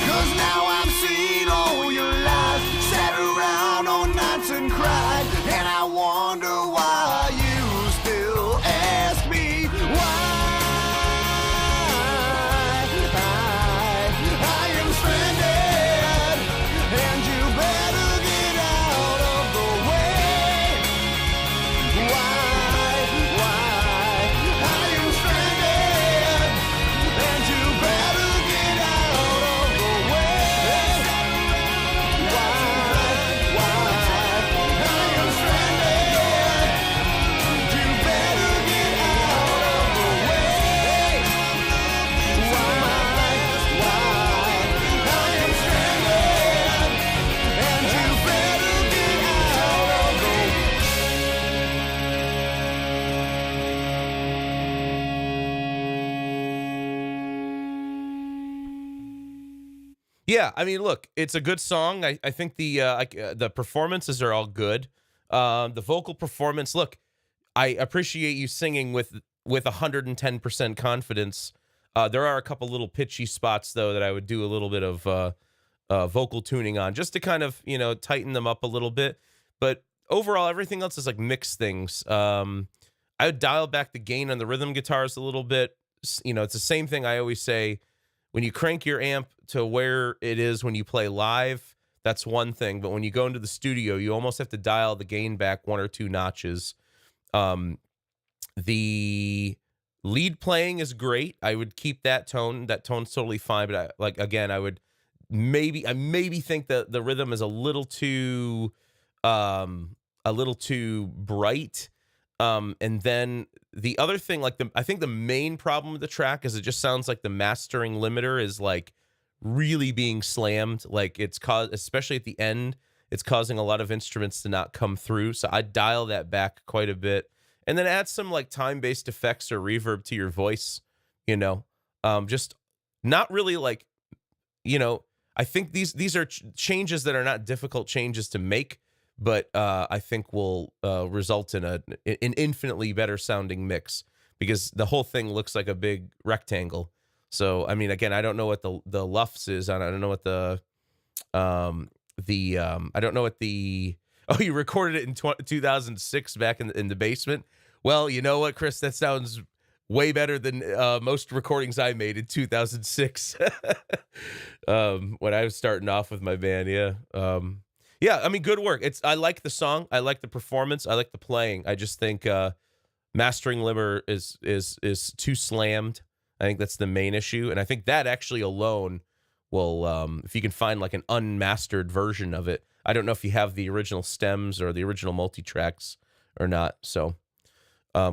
Cause now I've seen all your lies, sat around all nights and cried, and I wonder why you still ask me why I am stranded, and you better get out of the way. Why I am stranded, and you better get out of the way. Yeah, I mean, look, it's a good song. I think the performances are all good. The vocal performance, look, I appreciate you singing with 110% confidence. There are a couple little pitchy spots though that I would do a little bit of vocal tuning on just to kind of tighten them up a little bit. But overall, everything else is like mixed things. I would dial back the gain on the rhythm guitars a little bit. It's the same thing I always say. When you crank your amp to where it is when you play live, that's one thing. But when you go into the studio, you almost have to dial the gain back 1 or 2 notches. The lead playing is great. I would keep that tone. That tone's totally fine. But I would maybe think that the rhythm is a little too bright. And then the other thing, I think the main problem with the track is it just sounds like the mastering limiter is like really being slammed. Like it's caused, especially at the end, it's causing a lot of instruments to not come through. So I dial that back quite a bit, and then add some like time-based effects or reverb to your voice. Just not really like, I think these are changes that are not difficult changes to make, but I think will result in an infinitely better sounding mix because the whole thing looks like a big rectangle. So, I mean, again, I don't know what the LUFS is on. I don't know what I don't know what oh, you recorded it in 2006 back in the basement. Well, you know what, Chris, that sounds way better than most recordings I made in 2006 when I was starting off with my band. Yeah. Yeah, I mean, good work. I like the song. I like the performance. I like the playing. I just think mastering limiter is too slammed. I think that's the main issue, and I think that actually alone will, if you can find like an unmastered version of it. I don't know if you have the original stems or the original multi-tracks or not. So,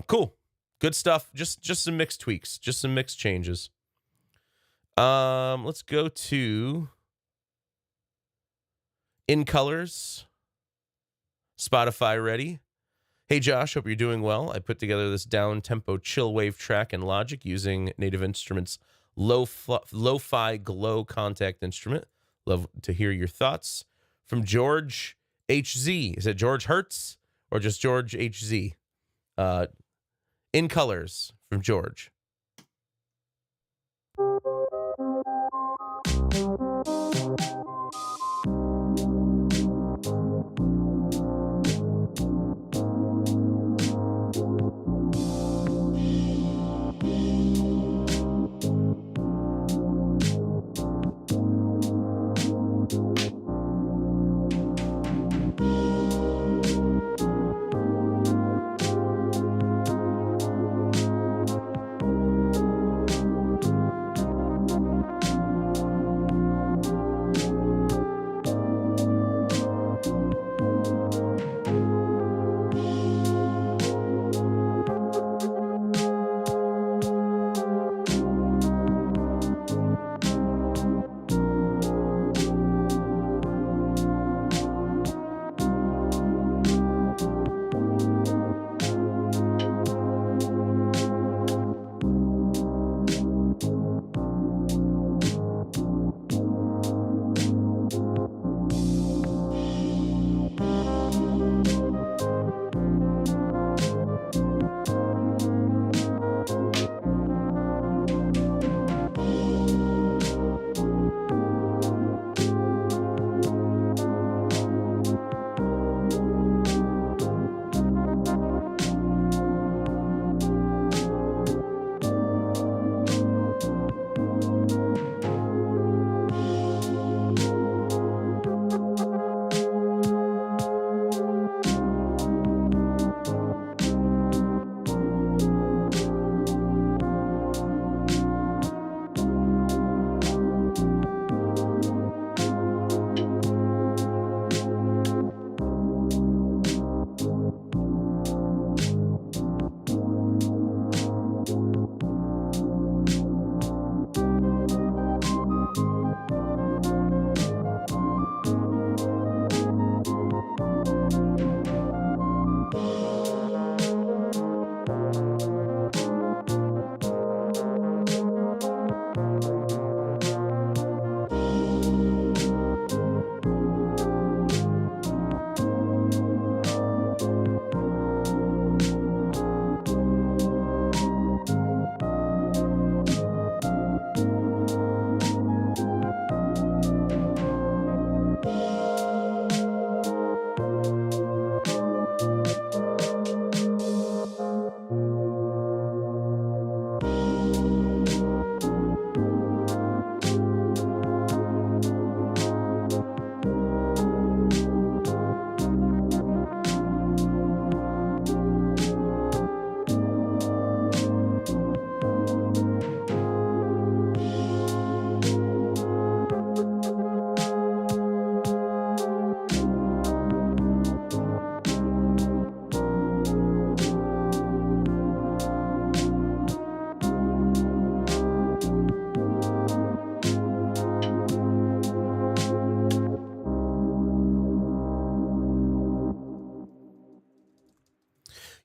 cool, good stuff. Just some mix tweaks, just some mix changes. Let's go to In Colors, Spotify ready. Hey Josh, hope you're doing well. I put together this down-tempo chill wave track in Logic using Native Instruments lo-fi glow contact instrument. Love to hear your thoughts. From George HZ. Is it George Hertz or just George HZ? In Colors from George.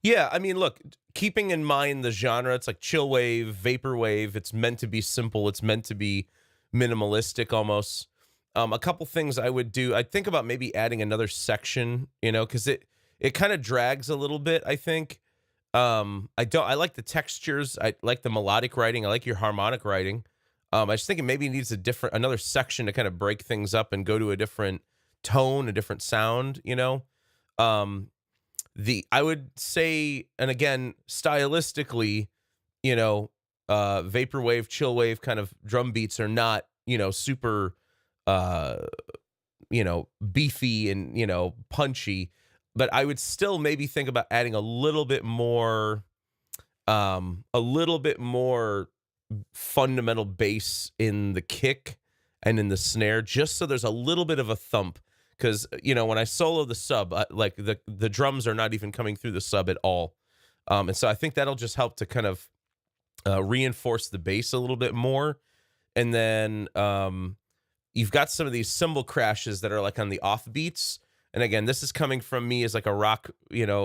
Yeah, I mean, look, keeping in mind the genre, it's like chill wave, vaporwave. It's meant to be simple. It's meant to be minimalistic almost. A couple things I would do. I'd think about maybe adding another section, because it kind of drags a little bit, I think. I like the textures. I like the melodic writing. I like your harmonic writing. I just think it maybe needs another section to kind of break things up and go to a different tone, a different sound. Um, I would say, and again, stylistically, vaporwave, chillwave kind of drum beats are not, super, uh, beefy and, punchy, but I would still maybe think about adding a little bit more fundamental bass in the kick and in the snare, just so there's a little bit of a thump. Because when I solo the sub, like the drums are not even coming through the sub at all, and so I think that'll just help to kind of reinforce the bass a little bit more. And then you've got some of these cymbal crashes that are like on the off beats. And again, this is coming from me as like a rock,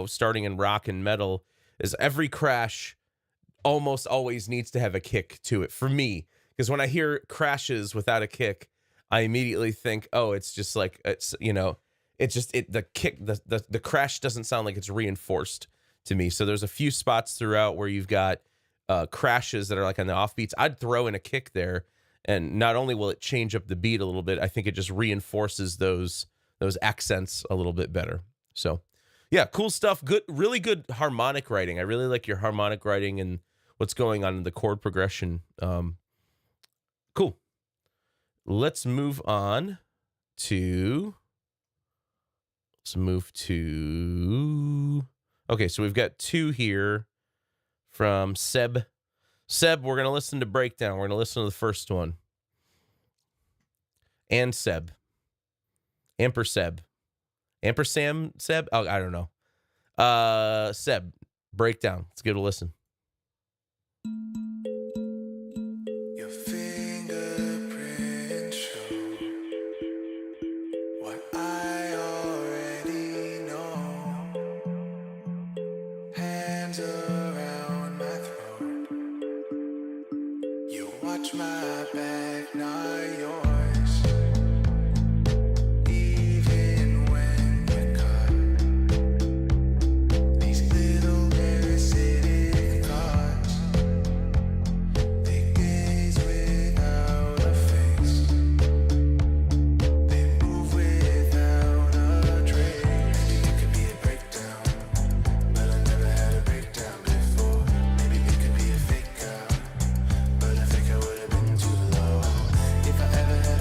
starting in rock and metal. Is every crash almost always needs to have a kick to it for me, because when I hear crashes without a kick, I immediately think, oh, it's just like the kick, the crash doesn't sound like it's reinforced to me. So there's a few spots throughout where you've got crashes that are like on the offbeats. I'd throw in a kick there, and not only will it change up the beat a little bit, I think it just reinforces those accents a little bit better. So yeah, cool stuff. Good, really good harmonic writing. I really like your harmonic writing and what's going on in the chord progression. Cool. Let's move to. Okay, so we've got two here from Seb. Seb, we're going to listen to Breakdown. We're going to listen to the first one. And Seb. Amperseb. Ampersam Seb? Oh, I don't know. Seb, Breakdown. Let's give it a listen. Your fingerprints show what I already know. Hands around my throat. You watch my back, not yours. Even when you're caught. These little parasitic thoughts, they gaze without a face. They move without a trace. Maybe it could be a breakdown, but I never had a breakdown before. Maybe it could be a fake out, but I think I would have been too low. If I ever had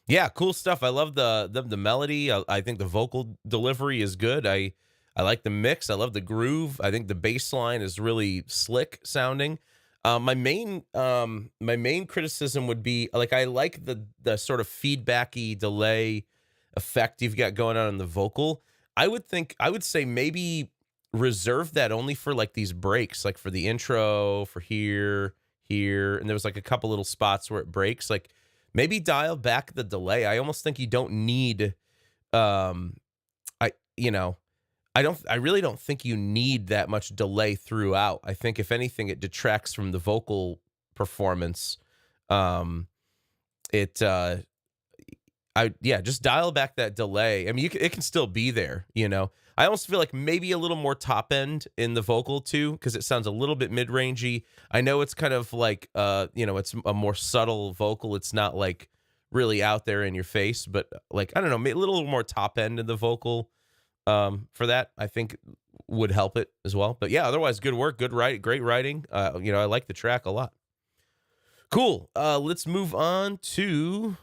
Yeah, cool stuff. I love the melody. I think the vocal delivery is good. I like the mix. I love the groove. I think the bass line is really slick sounding. My main criticism would be like I like the sort of feedbacky delay effect you've got going on in the vocal. I would say maybe reserve that only for like these breaks, like for the intro, for here, and there was like a couple little spots where it breaks. Like maybe dial back the delay. I almost think you don't need I you know, I really don't think you need that much delay throughout. I think if anything it detracts from the vocal performance. It just dial back that delay. I mean, it can still be there, you know. I almost feel like maybe a little more top end in the vocal too, because it sounds a little bit mid rangey. I know it's kind of like it's a more subtle vocal. It's not like really out there in your face, but like I don't know, a little more top end in the vocal. For that, I think would help it as well. But yeah, otherwise, good work, great writing. I like the track a lot. Cool. Let's move on to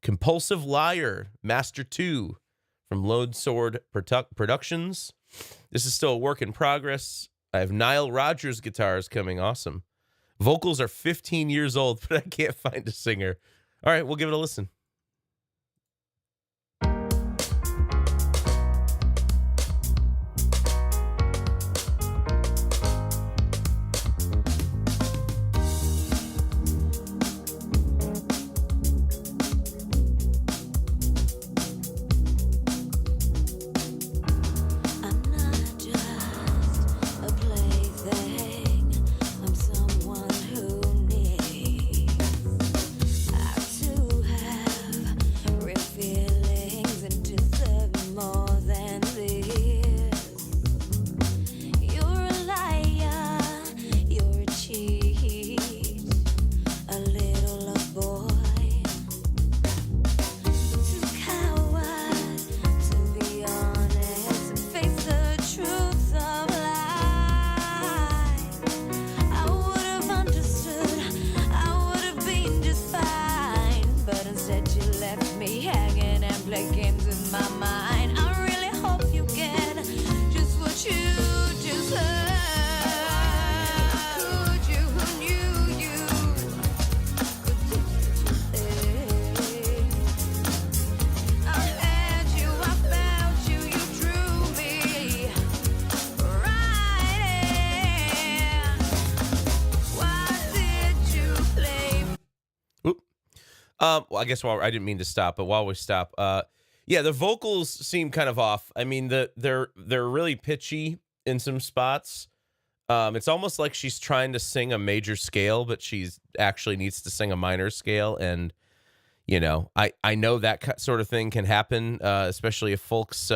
Compulsive Liar, Master 2 from Lone Sword Productions. This is still a work in progress. I have Nile Rodgers guitars coming. Awesome. Vocals are 15 years old, but I can't find a singer. All right, we'll give it a listen. I'm not just a plaything. I'm someone who needs. I too have real feelings and deserve more than this. You're a liar. You're a cheat. A little love boy. Too coward to be honest and face the truth of life. I would have understood, I would have been just fine, but instead you left me hanging and play games with my mind. I really hope you get just what you deserve. Could you, who knew you could do such a thing? I had you, I felt you, you drew me right in. Why did you play? Oop. Well, I guess I didn't mean to stop, but while we stop, yeah, the vocals seem kind of off. I mean, they're really pitchy in some spots. It's almost like she's trying to sing a major scale, but she's actually needs to sing a minor scale. And I know that sort of thing can happen, especially if folks,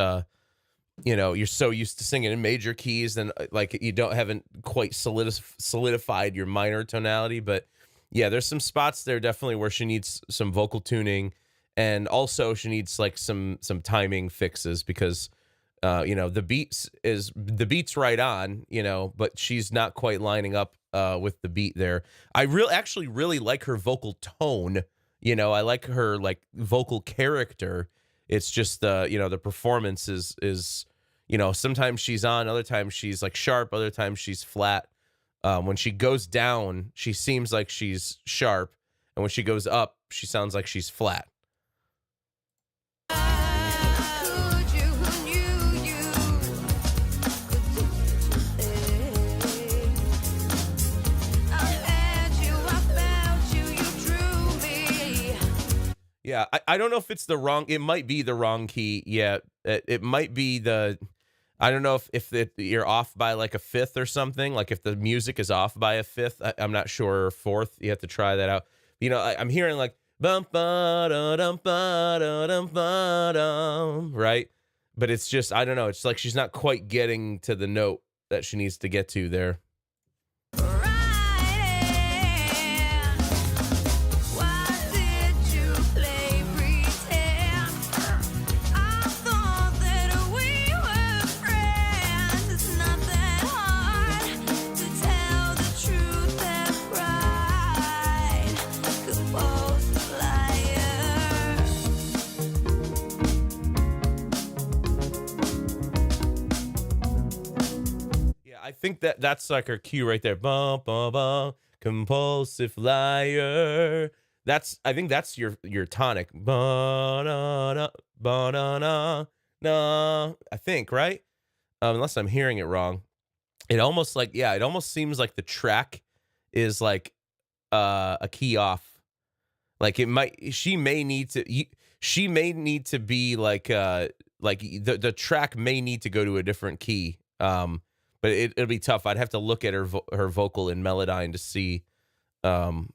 you're so used to singing in major keys, and like you haven't quite solidified your minor tonality. But yeah, there's some spots there definitely where she needs some vocal tuning, and also she needs like some timing fixes because the beat's right on, but she's not quite lining up with the beat there. I actually really like her vocal tone. I like her like vocal character. It's just the performance is sometimes she's on, other times she's like sharp, other times she's flat. When she goes down, she seems like she's sharp, and when she goes up, she sounds like she's flat. Could you, who knew you could do such a thing? I had you, I felt you, you drew me. Yeah, I don't know if it's it might be the wrong key. Yeah, it might be I don't know if you're off by like a fifth or something. Like if the music is off by a fifth, I'm not sure, or fourth. You have to try that out. I'm hearing like bum ba da dum ba da dum ba dum, right? But it's just I don't know. It's like she's not quite getting to the note that she needs to get to there. Why did you play pretend? I thought that we were friends. It's not that hard to tell the truth think that's like her cue right there. Bum, bum, bum, compulsive liar. I think that's your tonic. Ba-na-na, ba-na-na, na. I think, right? Unless I'm hearing it wrong. It almost seems like the track is like a key off. Like she may need to be like the track may need to go to a different key. But it'll be tough. I'd have to look at her vocal in Melodyne to see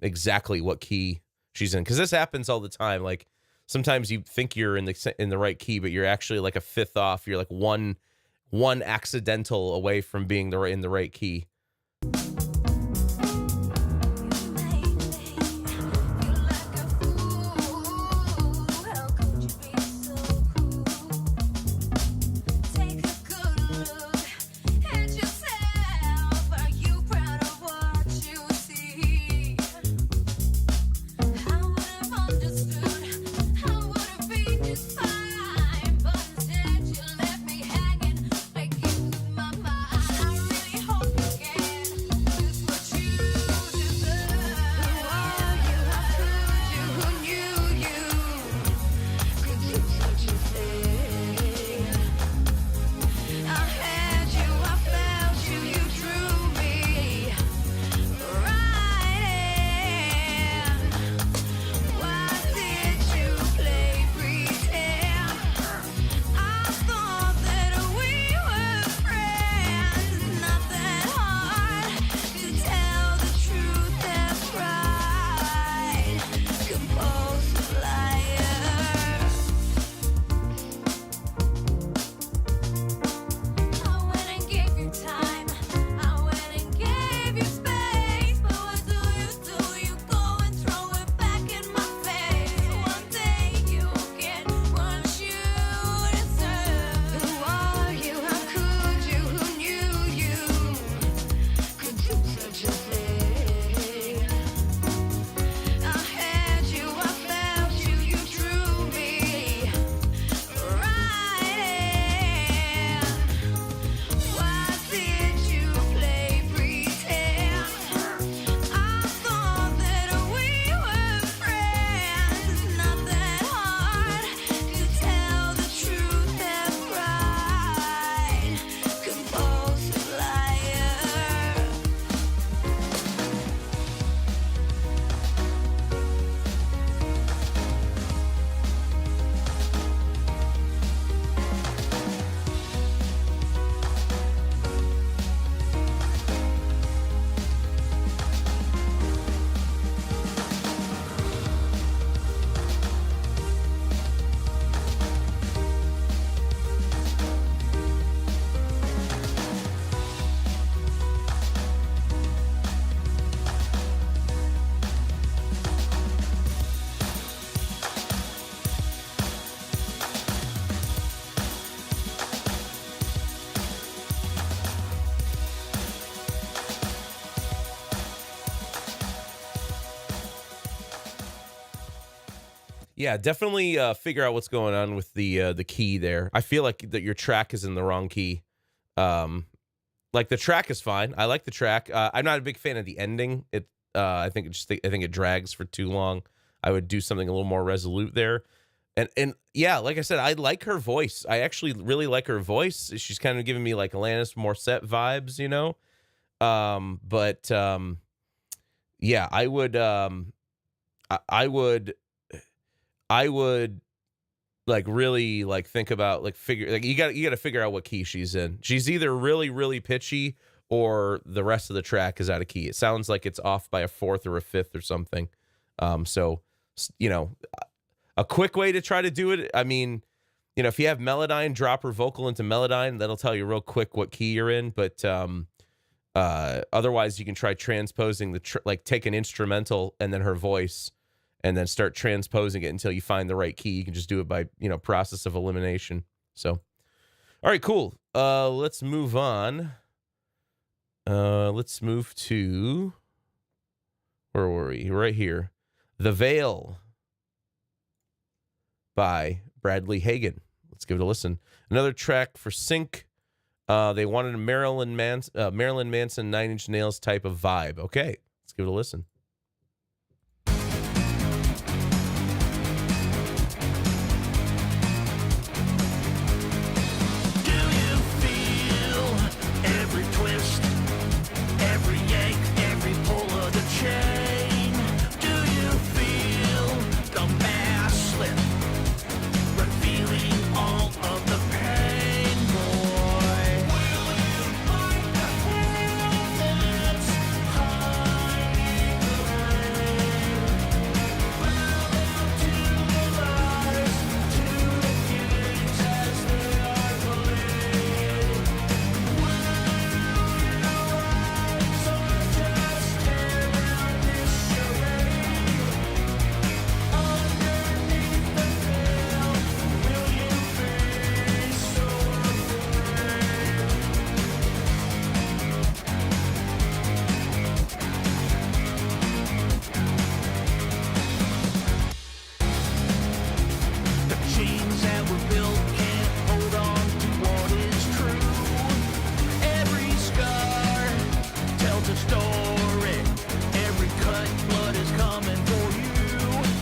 exactly what key she's in, because this happens all the time. Like sometimes you think you're in the right key, but you're actually like a fifth off. You're like one accidental away from being in the right key. Yeah, definitely figure out what's going on with the key there. I feel like that your track is in the wrong key. Like the track is fine. I like the track. I'm not a big fan of the ending. I think it drags for too long. I would do something a little more resolute there. And yeah, like I said, I like her voice. I actually really like her voice. She's kind of giving me like Alanis Morissette vibes, you know. Yeah, I would like really like think about like you got to figure out what key she's in. She's either really really pitchy or the rest of the track is out of key. It sounds like it's off by a fourth or a fifth or something. So you know, a quick way to try to do it, I mean, you know, if you have Melodyne, drop her vocal into Melodyne, that'll tell you real quick what key you're in, but otherwise you can try transposing like take an instrumental and then her voice and then start transposing it until you find the right key. You can just do it by, you know, process of elimination. So, all right, cool. Let's move on. Let's move to, where were we? Right here. The Veil by Bradley Hagen. Let's give it a listen. Another track for Sync They wanted a Marilyn Manson 9 Inch Nails type of vibe. Okay, let's give it a listen. Do you feel every twist, every yank, every pull of the chain? Do you feel the mass slip, revealing all of the pain, boy? Will you fight the hand that's hiding the rain? Bow down to the lies, to the games as they are played. Will you rise or just tear down this charade? Underneath the veil, will you be so The chains that were built can't hold on to what is true. Every scar tells a story. Every cut, blood is coming for you,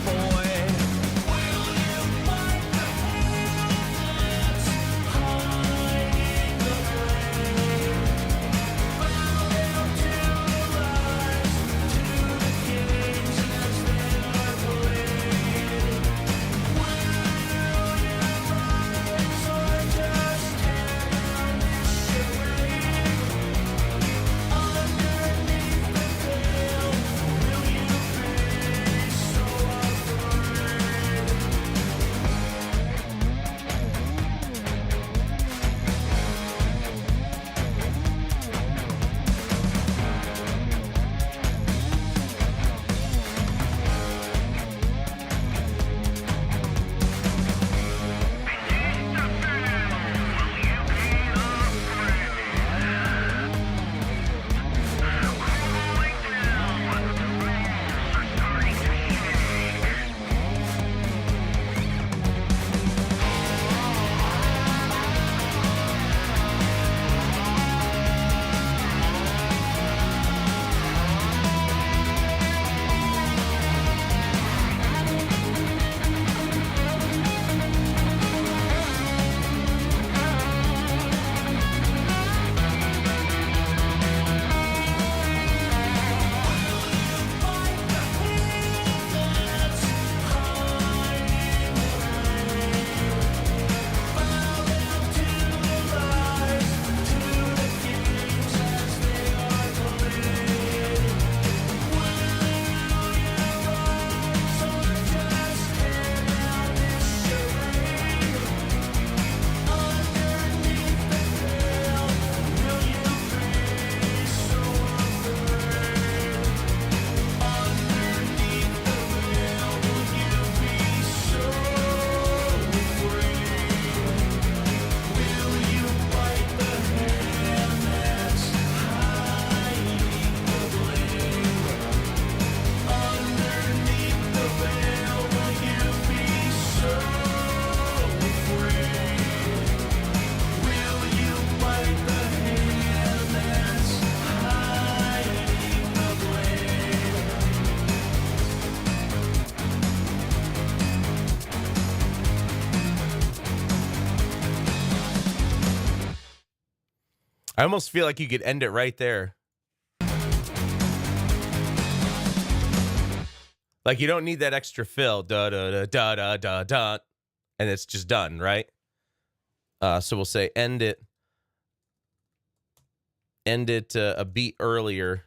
boy. Will you fight the hand that's hiding the rain? Bow down to the lies, to the games as they are played. Will you rise or just tear down this charade? Underneath the veil, will you be so I almost feel like you could end it right there. Like you don't need that extra fill, da da da da da da da, and it's just done, right? So we'll say end it a beat earlier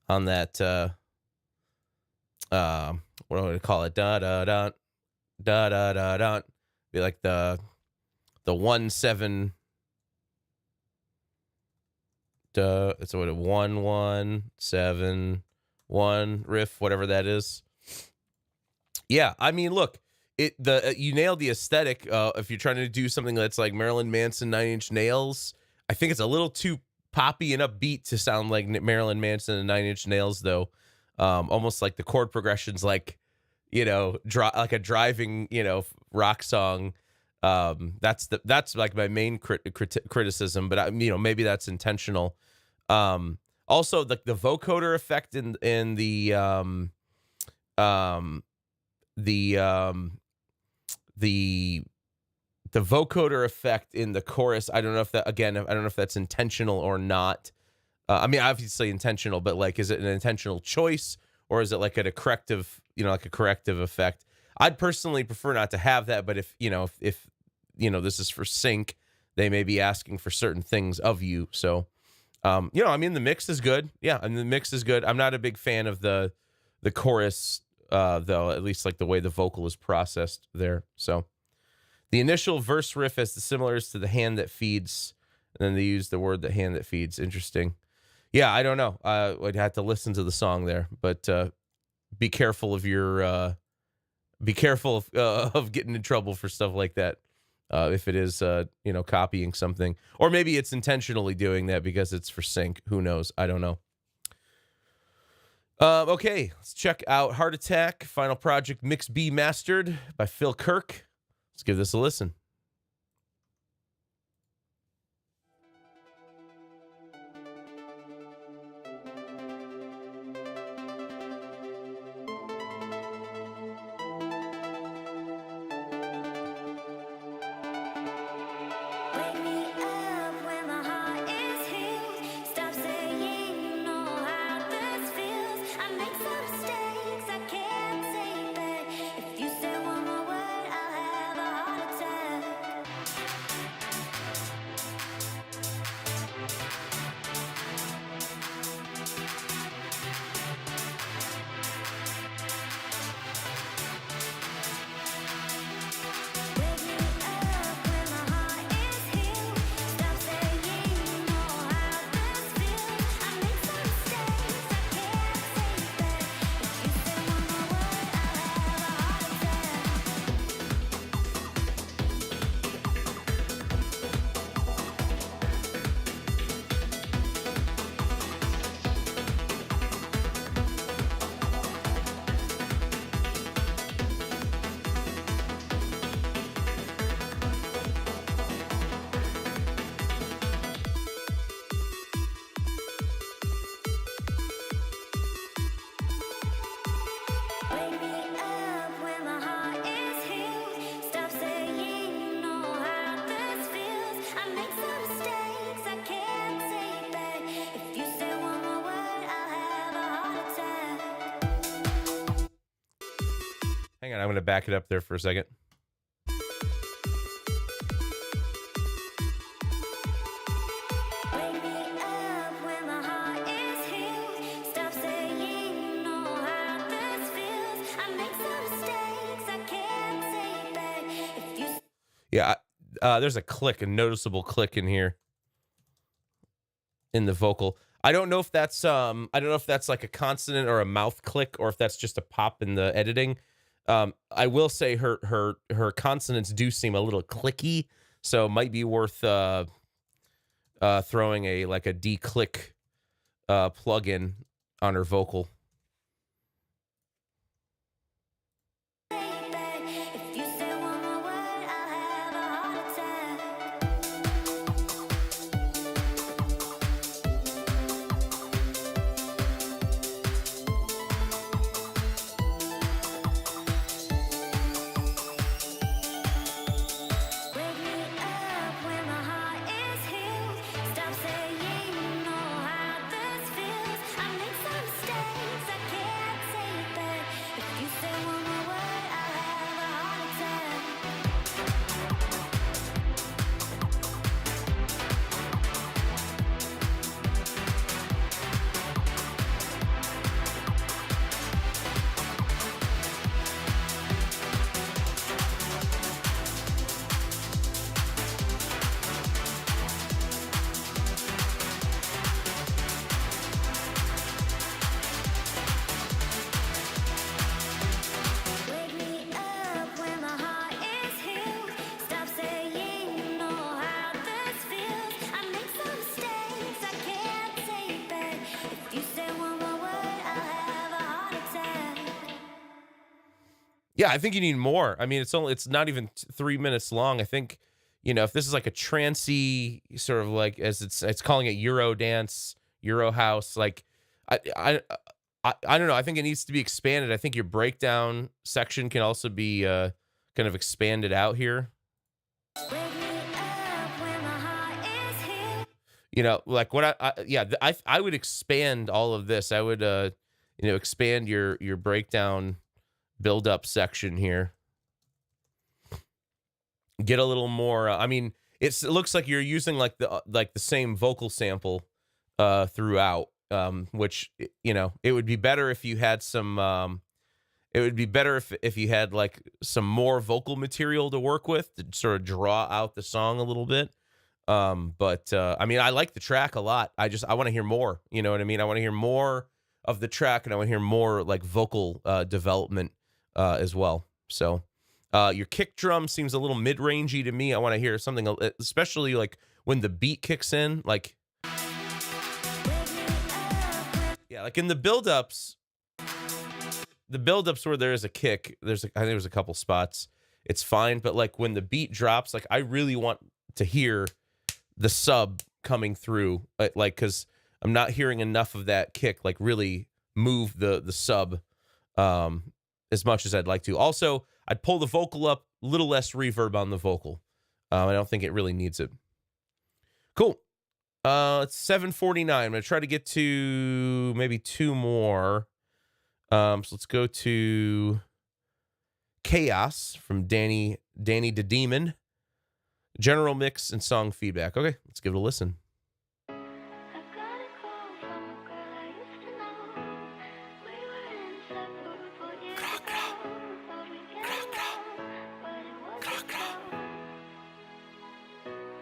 on that. What do I call it? Da da da da da da da. Be like the 1-7. It's what a 1-1-7-1 riff, whatever that is. Yeah, I mean, look, you nailed the aesthetic. If you're trying to do something that's like Marilyn Manson 9 Inch Nails, I think it's a little too poppy and upbeat to sound like Marilyn Manson and 9 Inch Nails, though. Almost like the chord progressions, like like a driving rock song. That's like my main criticism, but maybe that's intentional. Also, the vocoder effect in the vocoder effect in the chorus. I don't know if that's intentional or not. I mean, obviously intentional, but like, is it an intentional choice or is it like a corrective, like a corrective effect? I'd personally prefer not to have that, but if this is for sync, they may be asking for certain things of you. So, I mean, the mix is good. Yeah, and the mix is good. I'm not a big fan of the chorus, though, at least like the way the vocal is processed there. So the initial verse riff has the similars to the hand that feeds, and then they use the word the hand that feeds. Interesting. Yeah, I don't know. I'd have to listen to the song there, but be careful of your of getting in trouble for stuff like that. If it is, copying something, or maybe it's intentionally doing that because it's for sync. Who knows? I don't know. Okay, let's check out Heart Attack, Final Project Mix B Mastered by Phil Kirk. Let's give this a listen. Wake me up when my heart is healed. Stop saying you know how this feels. I make some mistakes I can't take back. If you say one more word, I'll have a heart attack. Wake me up when my heart is healed. Stop saying you know how this feels. I make some mistakes I can't take back. If you say one more word, I'll have a heart attack. Wake me up when my heart is healed. Stop saying you know how this feels. I make some mistakes I can't take back. If you say one more word, I'll have a heart attack. Hang on, I'm going to back it up there for a second. Wake me up when my heart is healed. Stop saying you know how this feels. I make some mistakes I can't take back. If you Yeah, there's a noticeable click in here in the vocal. I don't know if that's like a consonant or a mouth click, or if that's just a pop in the editing. I will say her consonants do seem a little clicky, so it might be worth throwing a de-click plug-in on her vocal. take back. If you say one more word, I'll have a heart attack. Wake me up when my heart is healed. Stop saying you know how this feels. I make some mistakes Yeah, I think you need more. I mean, it's not even 3 minutes long. I think, if this is like a trancey sort of like, as it's calling it, Euro dance, Euro house, like I don't know. I think it needs to be expanded. I think your breakdown section can also be kind of expanded out here. Like what I would expand all of this. I would expand your breakdown build up section here. Get a little more. I mean, it looks like you're using like the same vocal sample throughout. Which it would be better if you had some. It would be better if you had like some more vocal material to work with to sort of draw out the song a little bit. But I mean, I like the track a lot. I want to hear more. You know what I mean? I want to hear more of the track, and I want to hear more like vocal development as well. So your kick drum seems a little mid-rangey to me. I want to hear something, especially like when the beat kicks in, like. Yeah, like in the build-ups where there is a kick, I think there's a couple spots, it's fine, but like when the beat drops, like I really want to hear the sub coming through, like because I'm not hearing enough of that kick, like really move the sub as much as I'd like to. Also, I'd pull the vocal up, a little less reverb on the vocal. I don't think it really needs it. Cool. It's 7:49. I'm gonna try to get to maybe two more. So let's go to Chaos from Danny the Demon. General mix and song feedback. Okay, let's give it a listen.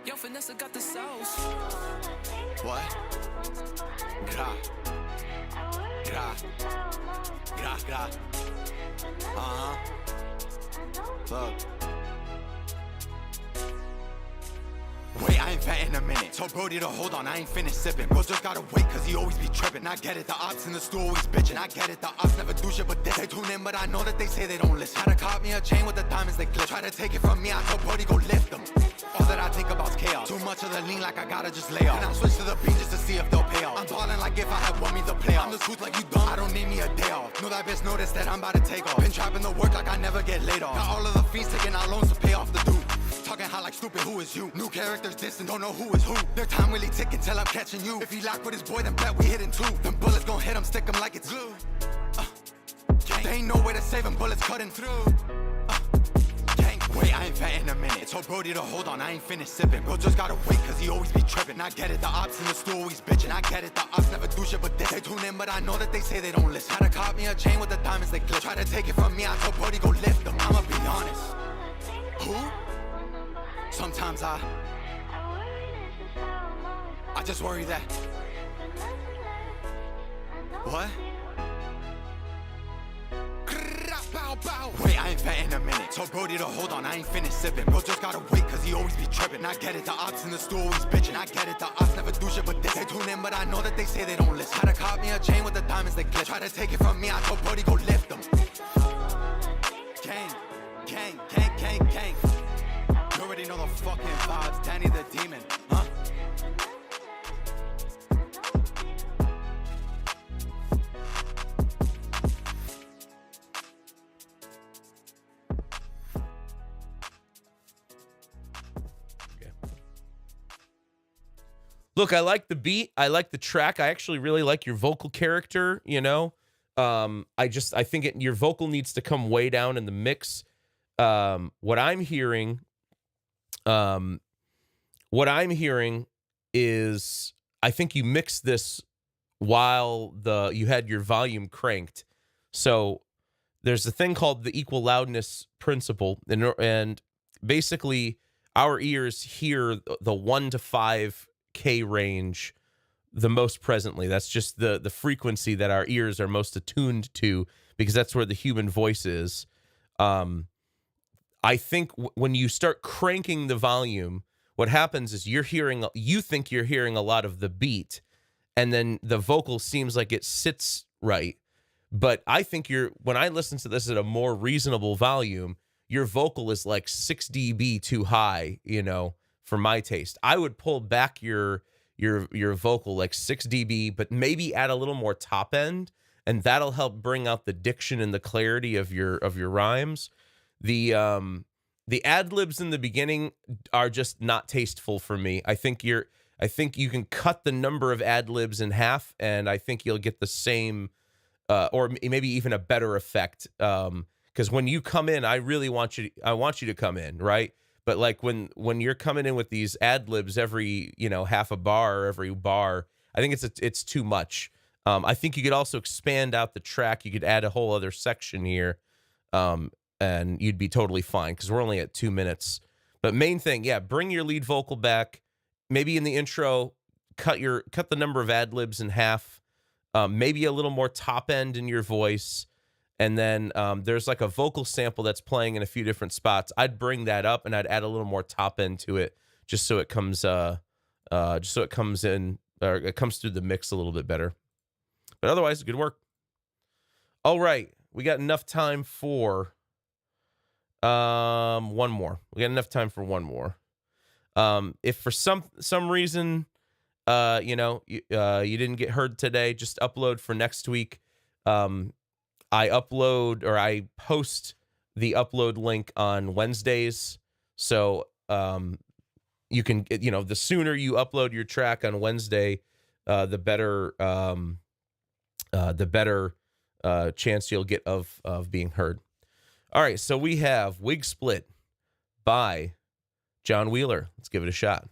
Yo, Vanessa got the sauce. What? Gra. Gra. Gra, gra. Look. Wait, I ain't fat in a minute. Told Brody to hold on, I ain't finished sipping. Bro just gotta wait, cause he always be tripping. I get it, the ops in the store always bitching. I get it, the ops never do shit but this. They tune in, but I know that they say they don't listen. Had to cop me a chain with the diamonds they glitch. Try to take it from me, I told Brody go lift them. All that I think about is chaos. Too much of the lean, like I gotta just lay off. And I switch to the beat just to see if they'll pay off. I'm balling like if I had won me the playoff. I'm the truth like you dumb, I don't need me a day off. Know that bitch noticed that I'm about to take off. Been trapping the work like I never get laid off. Got all of the fees taking out loans to pay off the dude. Talking high like stupid, who is you? New characters distant, don't know who is who. Their time really ticking till I'm catching you. If he lock with his boy, then bet we hitting two. Them bullets gon' hit him, stick him like it's glue. They ain't no way to save him, bullets cutting through. Wait, I ain't fat in a minute. Told Brody to hold on, I ain't finished sipping. Bro just gotta wait, cause he always be tripping. I get it, the ops in the store always bitching. I get it, the ops never do shit but this. They tune in, but I know that they say they don't listen. Had to cop me a chain with the diamonds they glitch. Try to take it from me, I told Brody go lift them. I'ma be honest. Who? Sometimes I just worry that. What? Wait, I ain't fat in a minute. Told Brody to hold on, I ain't finished sipping. Bro just gotta wait, cause he always be tripping. I get it, the ops in the store always bitching. I get it, the ops never do shit but this. They tune in, but I know that they say they don't listen. Had to cop me a chain with the diamonds they glitch. Try to take it from me, I told Brody go lift them. Gang, gang, gang, gang, gang. You already know the fucking vibes, Danny the Demon, huh? Look, I like the beat. I like the track. I actually really like your vocal character, I think your vocal needs to come way down in the mix. What I'm hearing is I think you mixed this while you had your volume cranked. So there's a thing called the equal loudness principle, and basically our ears hear the 1 to 5K range the most presently. That's just the frequency that our ears are most attuned to, because that's where the human voice is. I think when you start cranking the volume, what happens is you think you're hearing a lot of the beat, and then the vocal seems like it sits right. But I think when I listen to this at a more reasonable volume, your vocal is like 6 dB too high, for my taste. I would pull back your vocal like 6 dB, but maybe add a little more top end, and that'll help bring out the diction and the clarity of your rhymes. The ad libs in the beginning are just not tasteful for me. I think you can cut the number of ad libs in half, and I think you'll get the same or maybe even a better effect. Because when you come in, I want you to come in, right? But like when you're coming in with these ad libs every half a bar or every bar, I think it's too much. I think you could also expand out the track. You could add a whole other section here, and you'd be totally fine because we're only at 2 minutes. But main thing, yeah, bring your lead vocal back. Maybe in the intro, cut the number of ad libs in half. Maybe a little more top end in your voice. And then there's like a vocal sample that's playing in a few different spots. I'd bring that up and I'd add a little more top end to it, just so it comes in, or it comes through the mix a little bit better. But otherwise, good work. All right, we got enough time for one more. We got enough time for one more. If for some reason you didn't get heard today, just upload for next week. I post the upload link on Wednesdays. So you can, the sooner you upload your track on Wednesday, the better chance you'll get of being heard. All right, so we have Wig Split by John Wheeler. Let's give it a shot.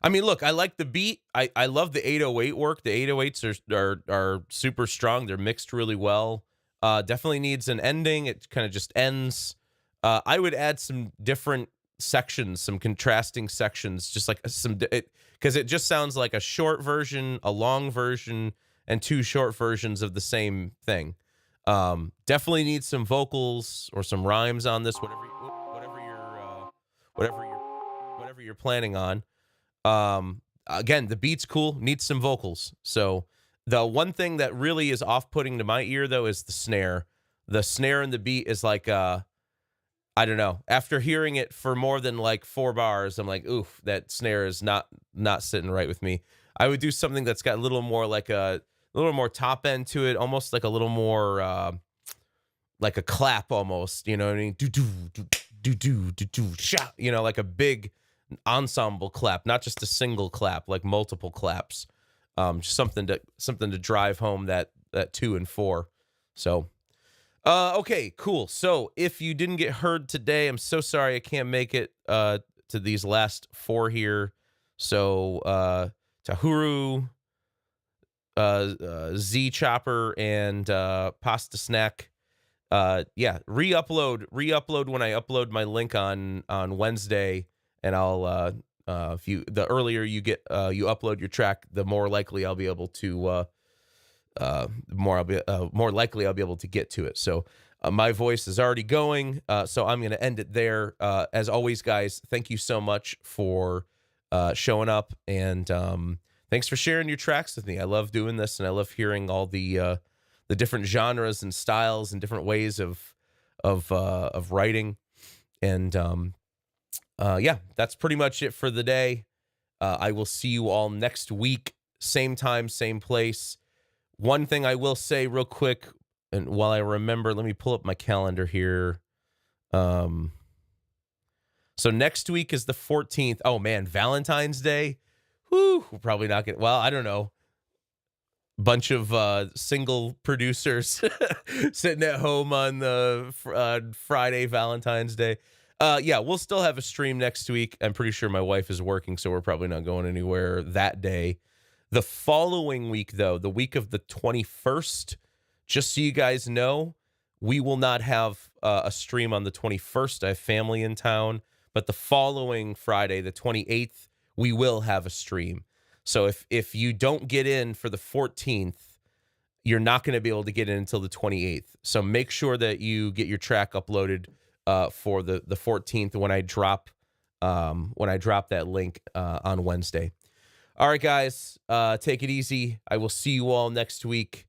I mean, look, I like the beat. I love the 808 work. The 808s are super strong. They're mixed really well. Definitely needs an ending. It kind of just ends. I would add some different sections, some contrasting sections, just like because it just sounds like a short version, a long version, and two short versions of the same thing. Definitely needs some vocals or some rhymes on this, whatever you're planning on. Again, the beat's cool, needs some vocals. So The one thing that really is off-putting to my ear, though, is the snare. The snare and the beat is like, I don't know. After hearing it for more than like 4 bars, I'm like, oof, that snare is not sitting right with me. I would do something that's got a little more like a little more top end to it, almost like a little more like a clap almost. You know what I mean? Do do do do do do do shot. You know, like a big ensemble clap, not just a single clap, like multiple claps. Just something to drive home that 2 and 4. So, okay, cool. So if you didn't get heard today, I'm so sorry I can't make it to these last 4 here. So Tahuru, Z Chopper, and Pasta Snack. Yeah, re-upload when I upload my link on Wednesday, and I'll if you the earlier you get you upload your track, the more likely I'll be able to more likely I'll be able to get to it. So my voice is already going, so I'm going to end it there. As always, guys, thank you so much for showing up, and thanks for sharing your tracks with me. I love doing this, and I love hearing all the different genres and styles and different ways of writing. And yeah, that's pretty much it for the day. I will see you all next week, same time, same place. One thing I will say real quick, and while I remember, let me pull up my calendar here. So next week is the 14th. Oh man, Valentine's Day. Whew, we're probably not gonna. Well, I don't know. Bunch of single producers sitting at home on the Friday, Valentine's Day. Yeah, we'll still have a stream next week. I'm pretty sure my wife is working, so we're probably not going anywhere that day. The following week, though, the week of the 21st, just so you guys know, we will not have a stream on the 21st. I have family in town. But the following Friday, the 28th, we will have a stream. So if you don't get in for the 14th, you're not going to be able to get in until the 28th. So make sure that you get your track uploaded for the 14th when I drop that link on Wednesday. All right, guys, take it easy. I will see you all next week.